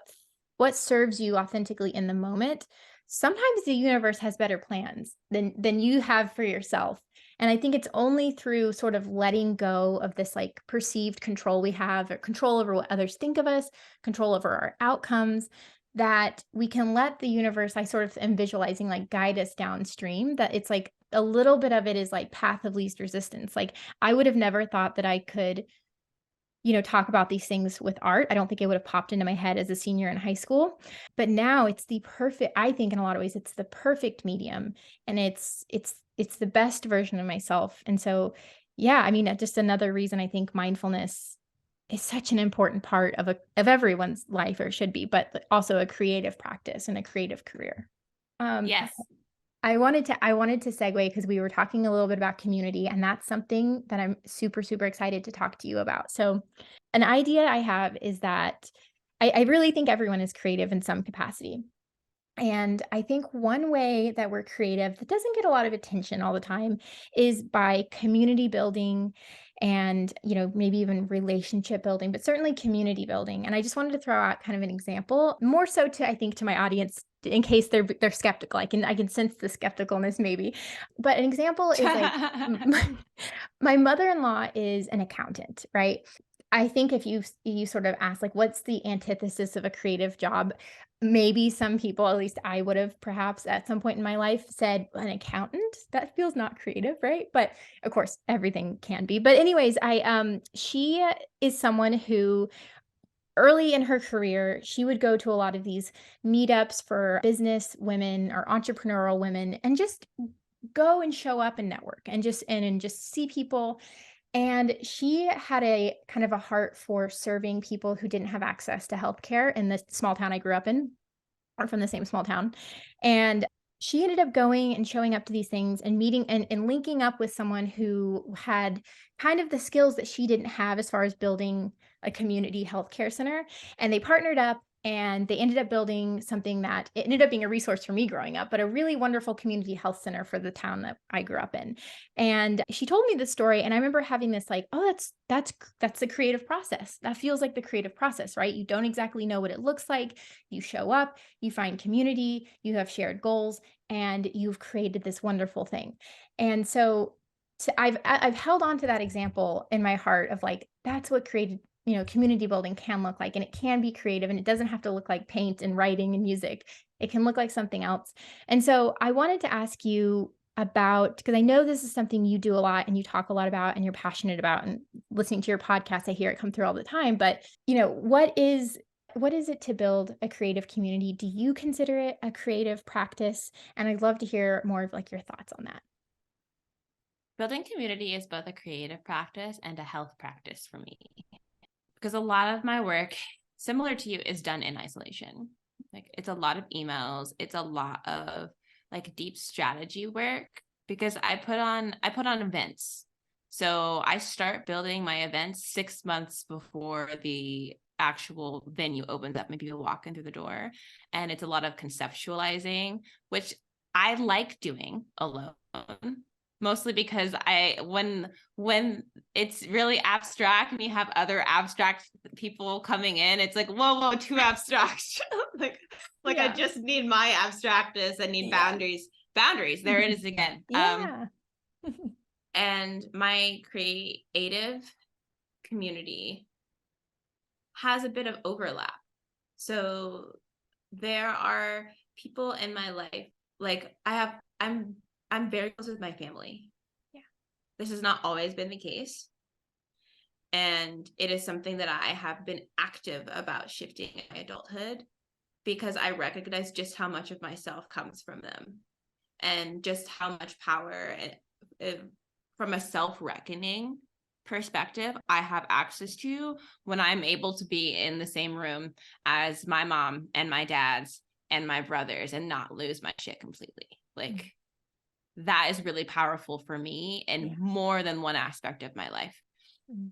serves you authentically in the moment, sometimes the universe has better plans than you have for yourself. And I think it's only through sort of letting go of this like perceived control we have, or control over what others think of us, control over our outcomes, that we can let the universe, I sort of am visualizing, like guide us downstream, that it's like a little bit of it is like path of least resistance. Like I would have never thought that I could, talk about these things with art. I don't think it would have popped into my head as a senior in high school. But now it's the perfect, I think in a lot of ways, it's the perfect medium, and it's the best version of myself. And so, yeah, I mean, just another reason I think mindfulness is such an important part of everyone's life, or it should be, but also a creative practice and a creative career. Um,
Yes.
I wanted to segue because we were talking a little bit about community, and that's something that I'm super, super excited to talk to you about. So, an idea I have is that I really think everyone is creative in some capacity. And I think one way that we're creative that doesn't get a lot of attention all the time is by community building and, maybe even relationship building, but certainly community building. And I just wanted to throw out kind of an example, more so to, I think, to my audience in case they're skeptical. I can sense the skepticalness maybe. But an example is like my mother-in-law is an accountant, right? I think if you sort of ask like what's the antithesis of a creative job, maybe some people, at least I would have perhaps at some point in my life said an accountant. That feels not creative, right? But of course, everything can be. But anyways, she is someone who early in her career, she would go to a lot of these meetups for business women or entrepreneurial women and just go and show up and network and just see people. And she had a kind of a heart for serving people who didn't have access to healthcare in the small town I grew up in, or from the same small town. And she ended up going and showing up to these things and meeting and linking up with someone who had kind of the skills that she didn't have as far as building a community healthcare center. And they partnered up and they ended up building something that it ended up being a resource for me growing up, but a really wonderful community health center for the town that I grew up in. And she told me this story, and I remember having this like, oh, that's the creative process. That feels like the creative process, right? You don't exactly know what it looks like. You show up, you find community, you have shared goals, and you've created this wonderful thing. And so, I've held on to that example in my heart of like that's what created, community building can look like, and it can be creative, and it doesn't have to look like paint and writing and music. It can look like something else. And so I wanted to ask you about, because I know this is something you do a lot and you talk a lot about and you're passionate about, and listening to your podcast, I hear it come through all the time. But, what is what is it to build a creative community? Do you consider it a creative practice? And I'd love to hear more of like your thoughts on that.
Building community is both a creative practice and a health practice for me because a lot of my work, similar to you, is done in isolation. Like it's a lot of emails, it's a lot of like deep strategy work because I put on events. So I start building my events 6 months before the actual venue opens up. Maybe people walk in through the door, and it's a lot of conceptualizing, which I like doing alone, mostly because when it's really abstract and you have other abstract people coming in, it's like whoa, too abstract. like I
Yeah.
just need my abstractness. I need
Yeah.
boundaries. There it is again.
Yeah.
And my creative community has a bit of overlap. So there are people in my life, like I'm very close with my family.
Yeah.
This has not always been the case. And it is something that I have been active about shifting in my adulthood because I recognize just how much of myself comes from them and just how much power from a self-reckoning perspective I have access to when I'm able to be in the same room as my mom and my dad's and my brothers and not lose my shit completely. Like that is really powerful for me in
Yeah.
more than one aspect of my life.
Mm.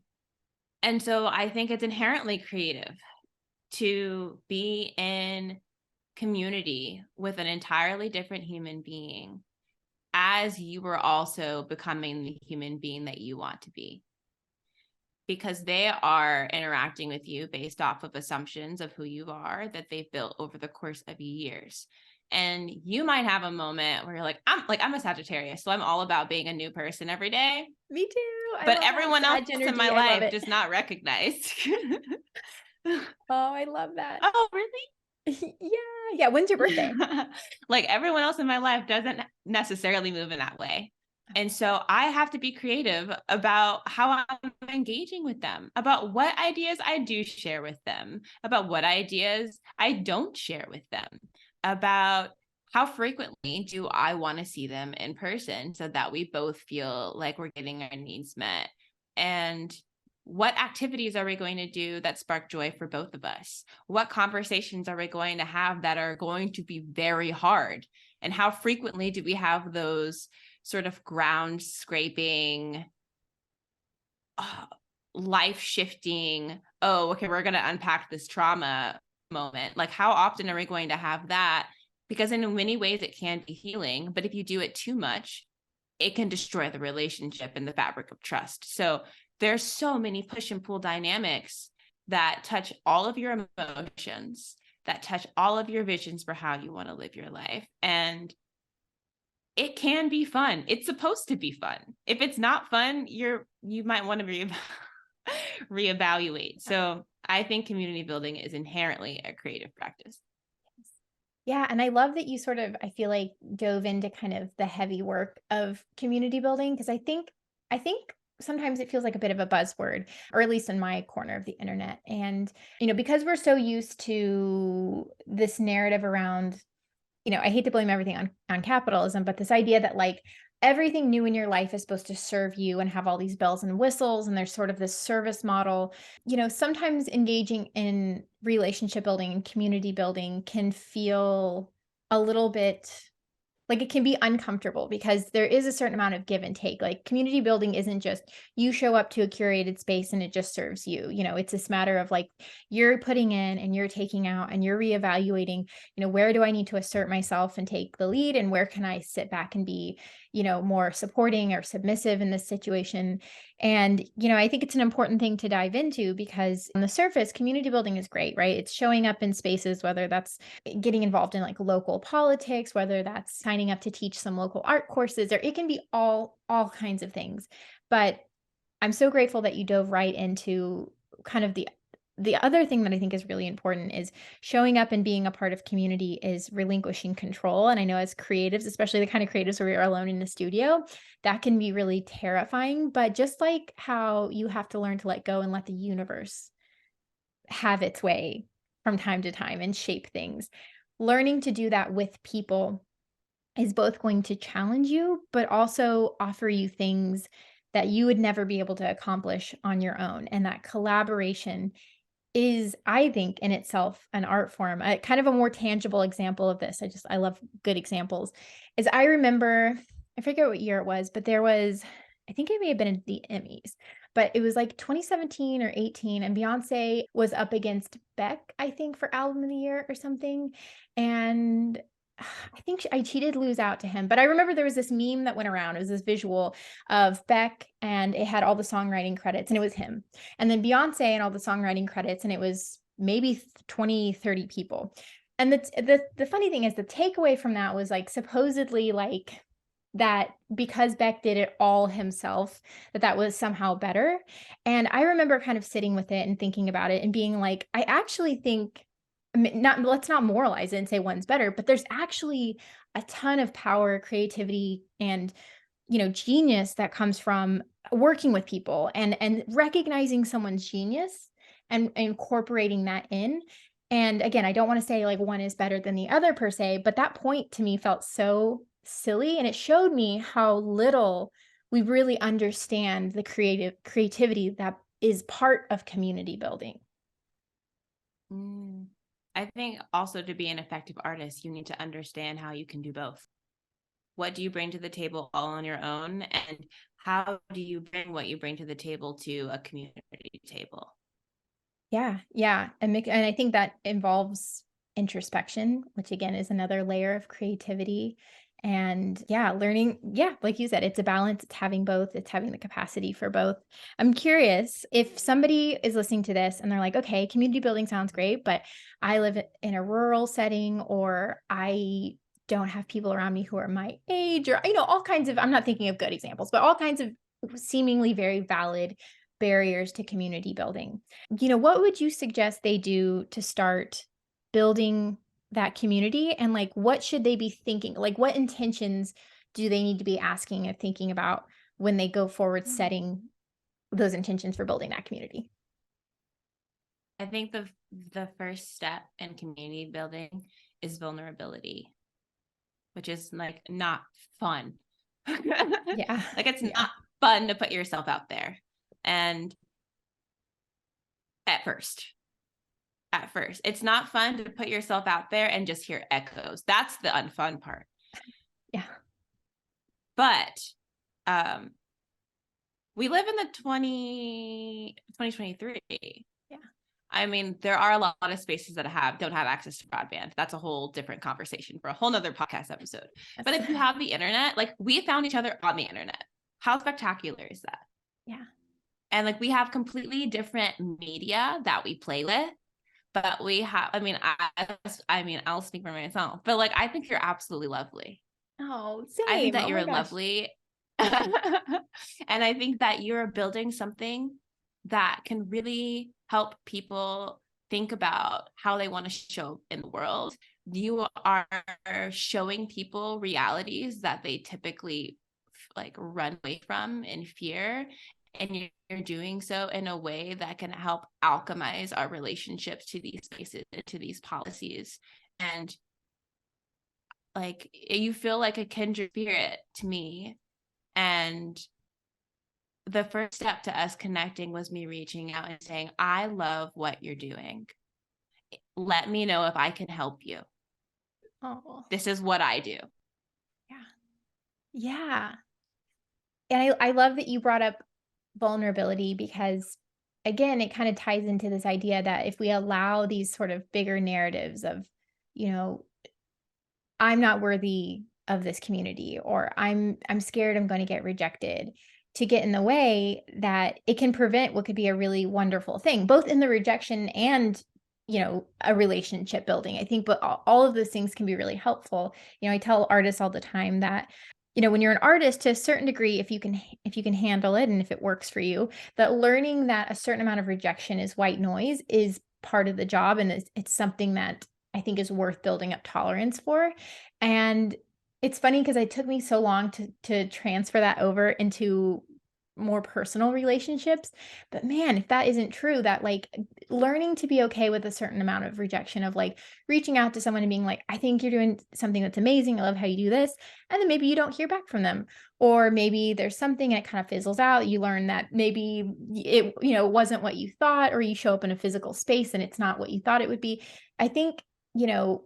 And so I think it's inherently creative to be in community with an entirely different human being as you were also becoming the human being that you want to be. Because they are interacting with you based off of assumptions of who you are that they've built over the course of years. And you might have a moment where you're I'm a Sagittarius, so I'm all about being a new person every day.
Me too. I
But
love that
everyone else
Sag
in my
energy. I love
life
it.
does not recognize.
Oh, I love that.
Oh, really?
Yeah. Yeah. When's your birthday?
Like everyone else in my life doesn't necessarily move in that way. And so I have to be creative about how I'm engaging with them, about what ideas I do share with them, about what ideas I don't share with them, about how frequently do I want to see them in person so that we both feel like we're getting our needs met. And what activities are we going to do that spark joy for both of us? What conversations are we going to have that are going to be very hard? And how frequently do we have those sort of ground scraping, life shifting, oh, okay, we're going to unpack this trauma moment? Like, how often are we going to have that? Because in many ways it can be healing, but if you do it too much, it can destroy the relationship and the fabric of trust. So there's so many push and pull dynamics that touch all of your emotions, that touch all of your visions for how you want to live your life. And it can be fun. It's supposed to be fun. If it's not fun, you might want to reevaluate. So I think community building is inherently a creative practice.
Yeah, and I love that you sort of, I feel like, dove into kind of the heavy work of community building because I think sometimes it feels like a bit of a buzzword, or at least in my corner of the internet. And, because we're so used to this narrative around, I hate to blame everything on capitalism, but this idea that like everything new in your life is supposed to serve you and have all these bells and whistles, and there's sort of this service model. Sometimes engaging in relationship building and community building can feel a little bit like it can be uncomfortable because there is a certain amount of give and take. Like community building isn't just you show up to a curated space and it just serves you. It's this matter of like you're putting in and you're taking out and you're reevaluating, where do I need to assert myself and take the lead and where can I sit back and be, more supporting or submissive in this situation. And, I think it's an important thing to dive into because on the surface, community building is great, right? It's showing up in spaces, whether that's getting involved in like local politics, whether that's signing up to teach some local art courses, or it can be all kinds of things. But I'm so grateful that you dove right into kind of the other thing that I think is really important is showing up and being a part of community is relinquishing control. And I know as creatives, especially the kind of creatives where we are alone in the studio, that can be really terrifying. But just like how you have to learn to let go and let the universe have its way, from time to time and shape things. Learning to do that with people is both going to challenge you, but also offer you things that you would never be able to accomplish on your own. And that collaboration is, I think, in itself an art form. Kind of a more tangible example of this, I love good examples, is I remember, I forget what year it was, but there was, I think it may have been the Emmys, but it was like 2017 or 18, and Beyoncé was up against Beck, I think, for Album of the Year or something, and I think she did lose out to him, but I remember there was this meme that went around. It was this visual of Beck, and it had all the songwriting credits, and it was him. And then Beyoncé and all the songwriting credits, and it was maybe 20, 30 people. And the funny thing is the takeaway from that was like supposedly like that because Beck did it all himself, that was somehow better. And I remember kind of sitting with it and thinking about it and being like, I actually think, I mean, not, let's not moralize it and say one's better, but there's actually a ton of power, creativity, and genius that comes from working with people and recognizing someone's genius and incorporating that in. And again, I don't want to say like one is better than the other per se, but that point to me felt so silly, and it showed me how little we really understand the creativity that is part of community building.
Mm. I think also to be an effective artist, you need to understand how you can do both. What do you bring to the table all on your own? And how do you bring what you bring to the table to a community table?
Yeah, yeah, and I think that involves introspection, which again is another layer of creativity. And yeah, learning, yeah, like you said, it's a balance. It's having both. It's having the capacity for both. I'm curious if somebody is listening to this and they're like, okay, community building sounds great, but I live in a rural setting, or I don't have people around me who are my age, or all kinds of, I'm not thinking of good examples, but all kinds of seemingly very valid barriers to community building. What would you suggest they do to start building that community? And like, what should they be thinking? Like, what intentions do they need to be asking and thinking about when they go forward setting those intentions for building that community?
I think the first step in community building is vulnerability, which is like not fun.
Yeah.
Like it's
Yeah.
not fun to put yourself out there. And at first, it's not fun to put yourself out there and just hear echoes. That's the unfun part.
Yeah.
But we live in the 2023.
Yeah.
I mean, there are a lot of spaces that don't have access to broadband. That's a whole different conversation for a whole nother podcast episode. But if you have the internet, like we found each other on the internet. How spectacular is that?
Yeah.
And like we have completely different media that we play with, but we have, I mean, I'll speak for myself, but like I think you're absolutely lovely.
Oh,
I think
same.
that
Oh my
you're
gosh.
lovely. And I think that you're building something that can really help people think about how they want to show up in the world. You are showing people realities that they typically like run away from in fear. And you're doing so in a way that can help alchemize our relationships to these spaces, to these policies. And like you feel like a kindred spirit to me. And the first step to us connecting was me reaching out and saying, I love what you're doing. Let me know if I can help you.
Oh,
This is what I do.
yeah. Yeah. And I love that you brought up vulnerability because, again, it kind of ties into this idea that if we allow these sort of bigger narratives of, you know, I'm not worthy of this community, or I'm scared I'm going to get rejected, to get in the way, that it can prevent what could be a really wonderful thing, both in the rejection and a relationship building, I think. But all of those things can be really helpful. I tell artists all the time that when you're an artist, to a certain degree, if you can handle it and if it works for you, that learning that a certain amount of rejection is white noise is part of the job, and it's something that I think is worth building up tolerance for. And it's funny because it took me so long to transfer that over into more personal relationships. But man, if that isn't true, that like learning to be okay with a certain amount of rejection, of like reaching out to someone and being like, I think you're doing something that's amazing. I love how you do this. And then maybe you don't hear back from them. Or maybe there's something and it kind of fizzles out. You learn that maybe it, wasn't what you thought, or you show up in a physical space and it's not what you thought it would be. I think,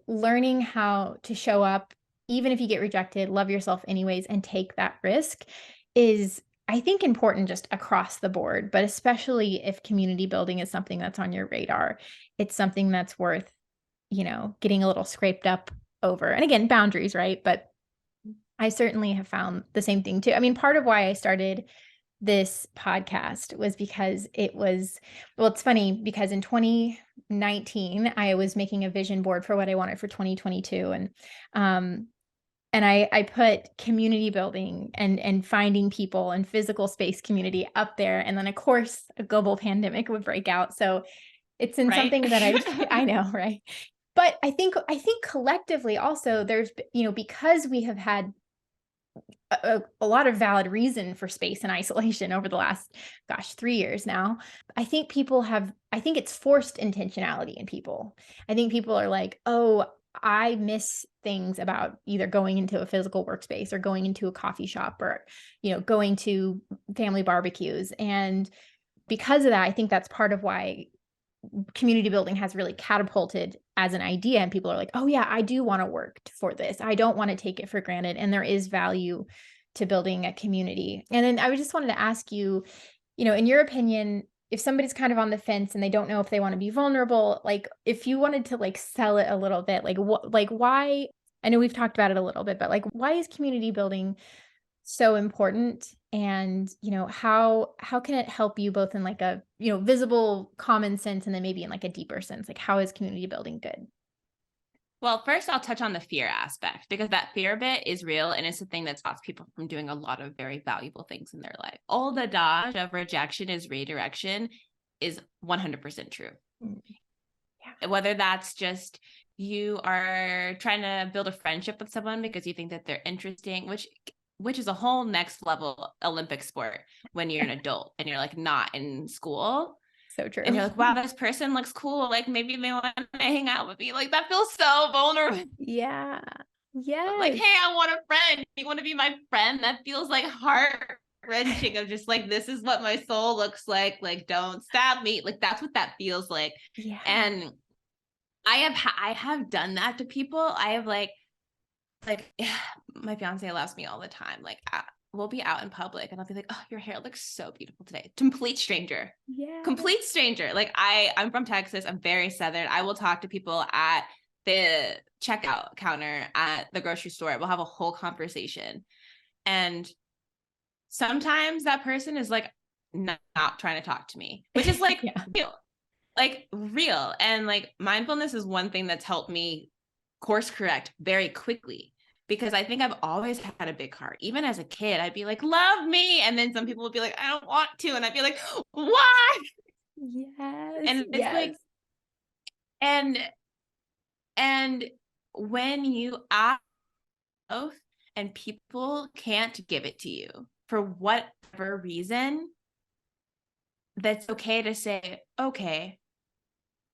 learning how to show up, even if you get rejected, love yourself anyways, and take that risk is, I think, important just across the board, but especially if community building is something that's on your radar. It's something that's worth, getting a little scraped up over. And again, boundaries, right? But I certainly have found the same thing too. I mean, part of why I started this podcast was because it's funny because in 2019, I was making a vision board for what I wanted for 2022. Um, and I put community building and finding people and physical space community up there. And then of course a global pandemic would break out. So it's in
Right?
something that I know, right? But I think collectively also there's, because we have had a lot of valid reason for space and isolation over the last, 3 years now. I think it's forced intentionality in people. I think people are like, oh, I miss things about either going into a physical workspace or going into a coffee shop or, going to family barbecues. And because of that, I think that's part of why community building has really catapulted as an idea, and people are like, oh yeah, I do want to work for this. I don't want to take it for granted, and there is value to building a community. And then I just wanted to ask you, in your opinion, if somebody's kind of on the fence and they don't know if they want to be vulnerable, like if you wanted to like sell it a little bit, like what, like why, I know we've talked about it a little bit, but like why is community building so important? And how can it help you both in like a visible common sense, and then maybe in like a deeper sense, like how is community building good?
Well, first I'll touch on the fear aspect, because that fear bit is real and it's the thing that stops people from doing a lot of very valuable things in their life. All the dodge of rejection is redirection is 100% true.
Mm, yeah.
Whether that's just you are trying to build a friendship with someone because you think that they're interesting, which is a whole next level Olympic sport when you're an adult and you're like not in school.
So true.
And you're like, wow, this person looks cool. Like maybe they want to hang out with me. Like that feels so vulnerable.
Yeah.
Like,
Yes.
hey, I want a friend. You want to be my friend? That feels like heart wrenching of just like, this is what my soul looks like. Like, don't stab me. Like that's what that feels like.
Yeah.
And I have done that to people. I have like my fiance allows me all the time. Like we'll be out in public and I'll be like, oh, your hair looks so beautiful today.
Yeah.
Complete stranger. Like I'm from Texas. I'm very Southern. I will talk to people at the checkout counter at the grocery store. We'll have a whole conversation. And sometimes that person is like not trying to talk to me, which is like,
Yeah.
like real. And like mindfulness is one thing that's helped me course correct very quickly, because I think I've always had a big heart. Even as a kid, I'd be like, love me. And then some people would be like, I don't want to. And I'd be like, why?
Yes.
And it's
Yes.
like, and and when you ask and people can't give it to you for whatever reason, that's okay to say, okay.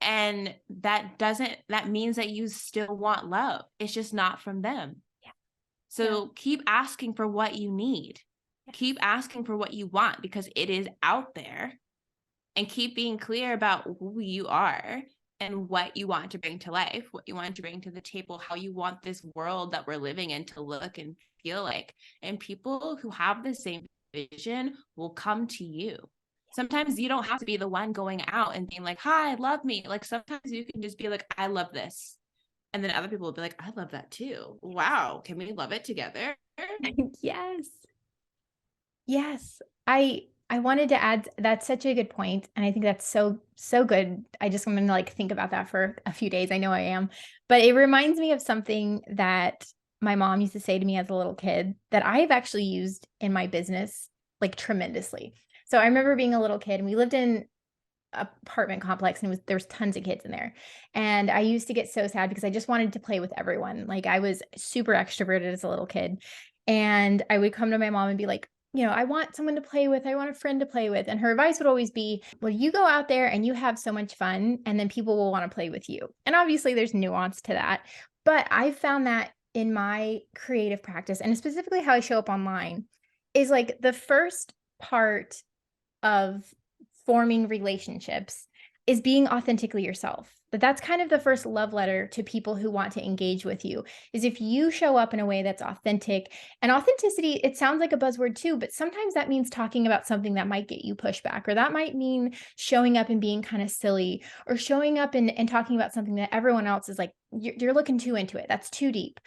And that means that you still want love. It's just not from them.
Yeah.
So keep asking for what you need.
Yeah.
Keep asking for what you want, because it is out there, and keep being clear about who you are and what you want to bring to life, what you want to bring to the table, how you want this world that we're living in to look and feel like. And people who have the same vision will come to you. Sometimes you don't have to be the one going out and being like, hi, love me. Like sometimes you can just be like, I love this. And then other people will be like, I love that too. Wow. Can we love it together?
Yes. Yes. I wanted to add, that's such a good point, and I think that's so good. I just am gonna like think about that for a few days. I know I am. But it reminds me of something that my mom used to say to me as a little kid that I've actually used in my business like tremendously. So I remember being a little kid and we lived in an apartment complex, and there was tons of kids in there. And I used to get so sad because I just wanted to play with everyone. Like I was super extroverted as a little kid. And I would come to my mom and be like, I want someone to play with. I want a friend to play with. And her advice would always be, well, you go out there and you have so much fun, and then people will want to play with you. And obviously, there's nuance to that. But I've found that in my creative practice, and specifically how I show up online, is like the first part of forming relationships is being authentically yourself. That's kind of the first love letter to people who want to engage with you, is if you show up in a way that's authentic. And authenticity, it sounds like a buzzword too, but sometimes that means talking about something that might get you pushback, or that might mean showing up and being kind of silly, or showing up and talking about something that everyone else is like, you're looking too into it. That's too deep.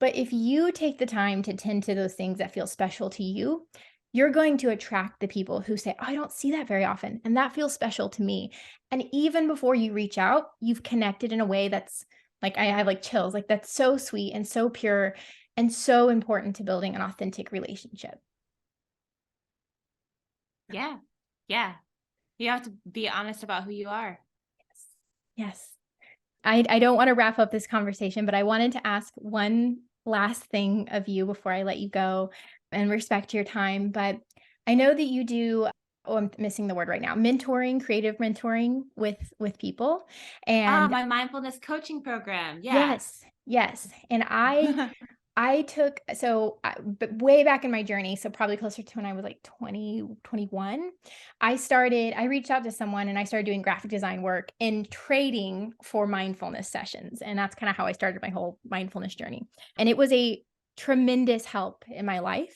But if you take the time to tend to those things that feel special to you, you're going to attract the people who say, "Oh, I don't see that very often, and that feels special to me." And even before you reach out, you've connected in a way that's like, I have like chills. Like, that's so sweet and so pure and so important to building an authentic relationship.
Yeah. Yeah. You have to be honest about who you are.
Yes. Yes. I don't want to wrap up this conversation, but I wanted to ask one last thing of you before I let you go and respect your time. But I know that you do, oh, I'm missing the word right now, mentoring, creative mentoring with people.
Ah,
And
my mindfulness coaching program. Yeah.
yes, yes. And I took but way back in my journey, so probably closer to when I was like 20, 21. I reached out to someone and I started doing graphic design work and trading for mindfulness sessions. And that's kind of how I started my whole mindfulness journey. And it was a tremendous help in my life.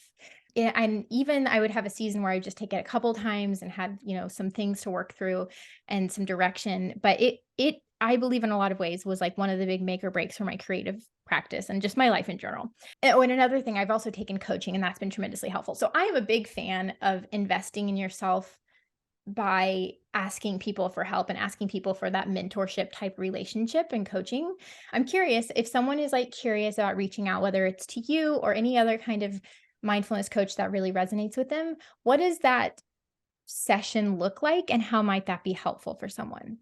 And even I would have a season where I would just take it a couple times and had, some things to work through and some direction. But it I believe in a lot of ways was like one of the big make or breaks for my creative practice and just my life in general. Oh, and another thing, I've also taken coaching, and that's been tremendously helpful. So I am a big fan of investing in yourself by asking people for help and asking people for that mentorship type relationship and coaching. I'm curious if someone is like curious about reaching out, whether it's to you or any other kind of mindfulness coach that really resonates with them, what does that session look like and how might that be helpful for someone?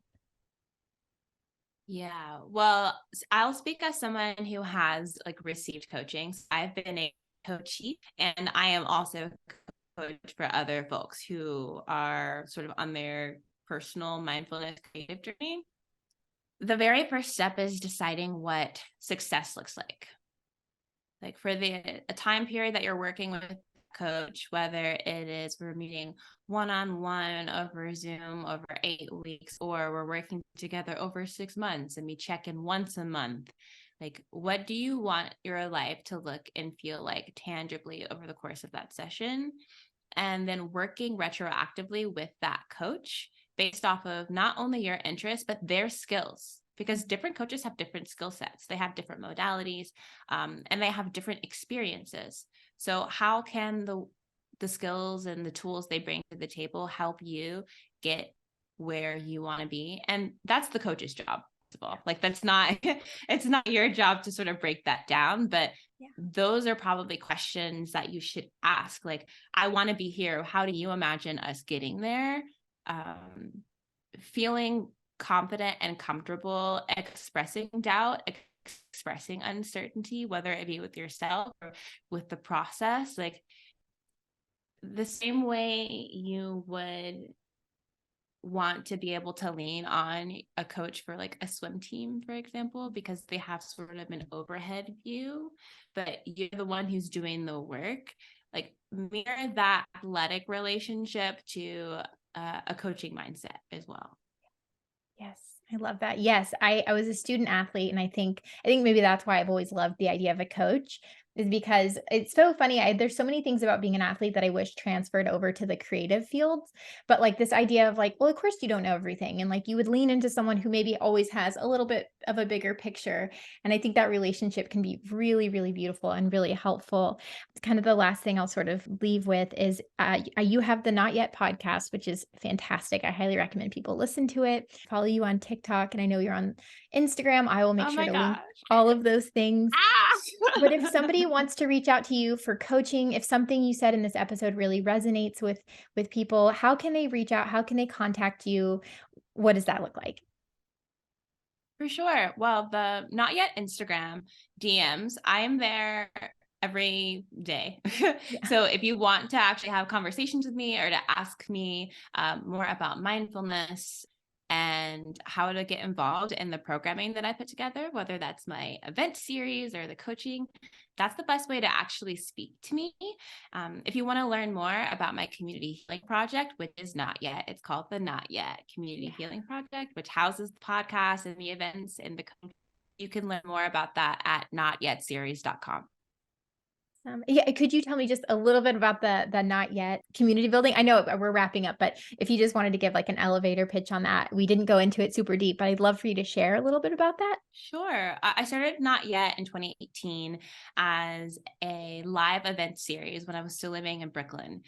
Yeah. Well, I'll speak as someone who has like received coaching. So I've been a coachee, and I am also a coach for other folks who are sort of on their personal mindfulness creative journey. The very first step is deciding what success looks like for a time period that you're working with a coach, whether it is we're meeting one-on-one over Zoom over 8 weeks, or we're working together over 6 months and we check in once a month. Like, what do you want your life to look and feel like tangibly over the course of that session? And then working retroactively with that coach based off of not only your interests, but their skills, because different coaches have different skill sets. They have different modalities, and they have different experiences. So how can the skills and the tools they bring to the table help you get where you want to be? And that's the coach's job. Like, that's not it's not your job to sort of break that down, but
Yeah.
those are probably questions that you should ask. Like, I want to be here. How do you imagine us getting there? Um, Feeling confident and comfortable expressing doubt, expressing uncertainty, whether it be with yourself or with the process, like the same way you would want to be able to lean on a coach for like a swim team, for example, because they have sort of an overhead view, but you're the one who's doing the work. Like, mirror that athletic relationship to a coaching mindset as well.
Yes, I love that. Yes, I was a student athlete, and I think maybe that's why I've always loved the idea of a coach, is because it's so funny. There's so many things about being an athlete that I wish transferred over to the creative fields. But like this idea of like, well, of course you don't know everything. And like you would lean into someone who maybe always has a little bit of a bigger picture. And I think that relationship can be really, really beautiful and really helpful. Kind of the last thing I'll sort of leave with is you have the Not Yet podcast, which is fantastic. I highly recommend people listen to it. Follow you on TikTok, and I know you're on Instagram. I will make
Oh
sure
my
to link
gosh.
all of those things. But if
Ah!
somebody wants to reach out to you for coaching, if something you said in this episode really resonates with people, how can they reach out? How can they contact you? What does that look like?
For sure. Well, the Not Yet Instagram DMs, I'm there every day.
Yeah.
So if you want to actually have conversations with me or to ask me more about mindfulness and how to get involved in the programming that I put together, whether that's my event series or the coaching, that's the best way to actually speak to me. If you want to learn more about my community healing project, which is not yet, it's called the Not Yet Community
Yeah.
Healing Project, which houses the podcast and the events and you can learn more about that at notyetseries.com.
Yeah, could you tell me just a little bit about the not yet community building? I know we're wrapping up, but if you just wanted to give like an elevator pitch on that, we didn't go into it super deep, but I'd love for you to share a little bit about that.
Sure. I started Not Yet in 2018 as a live event series when I was still living in Brooklyn.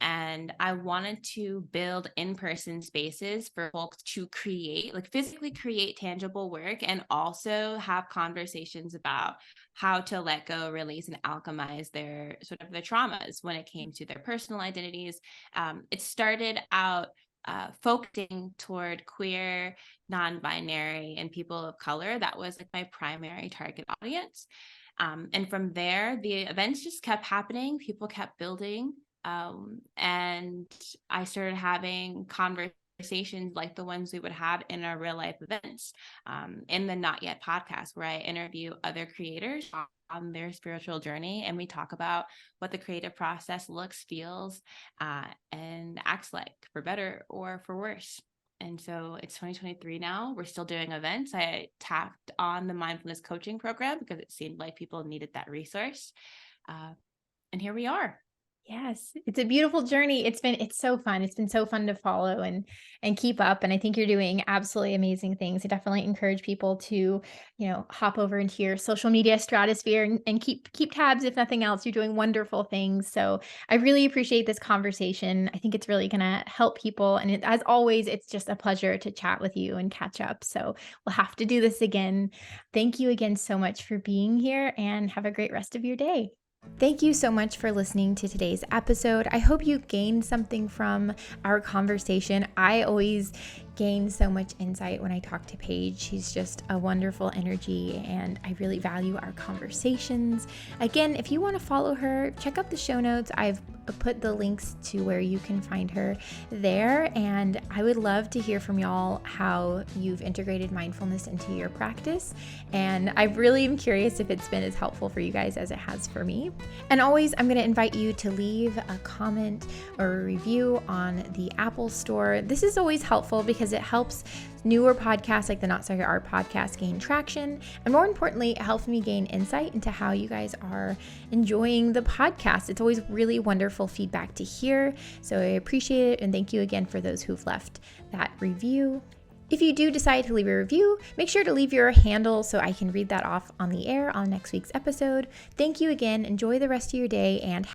And I wanted to build in-person spaces for folks to create, like physically create tangible work and also have conversations about how to let go, release, and alchemize their sort of their traumas when it came to their personal identities. It started out focusing toward queer, non-binary, and people of color. That was like my primary target audience. And from there, the events just kept happening. People kept building. And I started having conversations like the ones we would have in our real life events, in the Not Yet podcast, where I interview other creators on their spiritual journey. And we talk about what the creative process looks, feels, and acts like, for better or for worse. And so it's 2023 now. We're still doing events. I tapped on the mindfulness coaching program because it seemed like people needed that resource. And here we are.
Yes, it's a beautiful journey. It's so fun. It's been so fun to follow and keep up. And I think you're doing absolutely amazing things. I definitely encourage people to, hop over into your social media stratosphere and keep tabs. If nothing else, you're doing wonderful things. So I really appreciate this conversation. I think it's really gonna help people. And as always, it's just a pleasure to chat with you and catch up. So we'll have to do this again. Thank you again so much for being here and have a great rest of your day. Thank you so much for listening to today's episode. I hope you gained something from our conversation. I always gain so much insight when I talk to Paige. She's just a wonderful energy, and I really value our conversations. Again, if you want to follow her, check out the show notes. I've put the links to where you can find her there, and I would love to hear from y'all how you've integrated mindfulness into your practice. And I really am curious if it's been as helpful for you guys as it has for me. And always, I'm going to invite you to leave a comment or a review on the Apple Store. This is always helpful because it helps newer podcasts like the Not So Art podcast gain traction. And more importantly, it helps me gain insight into how you guys are enjoying the podcast. It's always really wonderful feedback to hear. So I appreciate it. And thank you again for those who've left that review. If you do decide to leave a review, make sure to leave your handle so I can read that off on the air on next week's episode. Thank you again. Enjoy the rest of your day and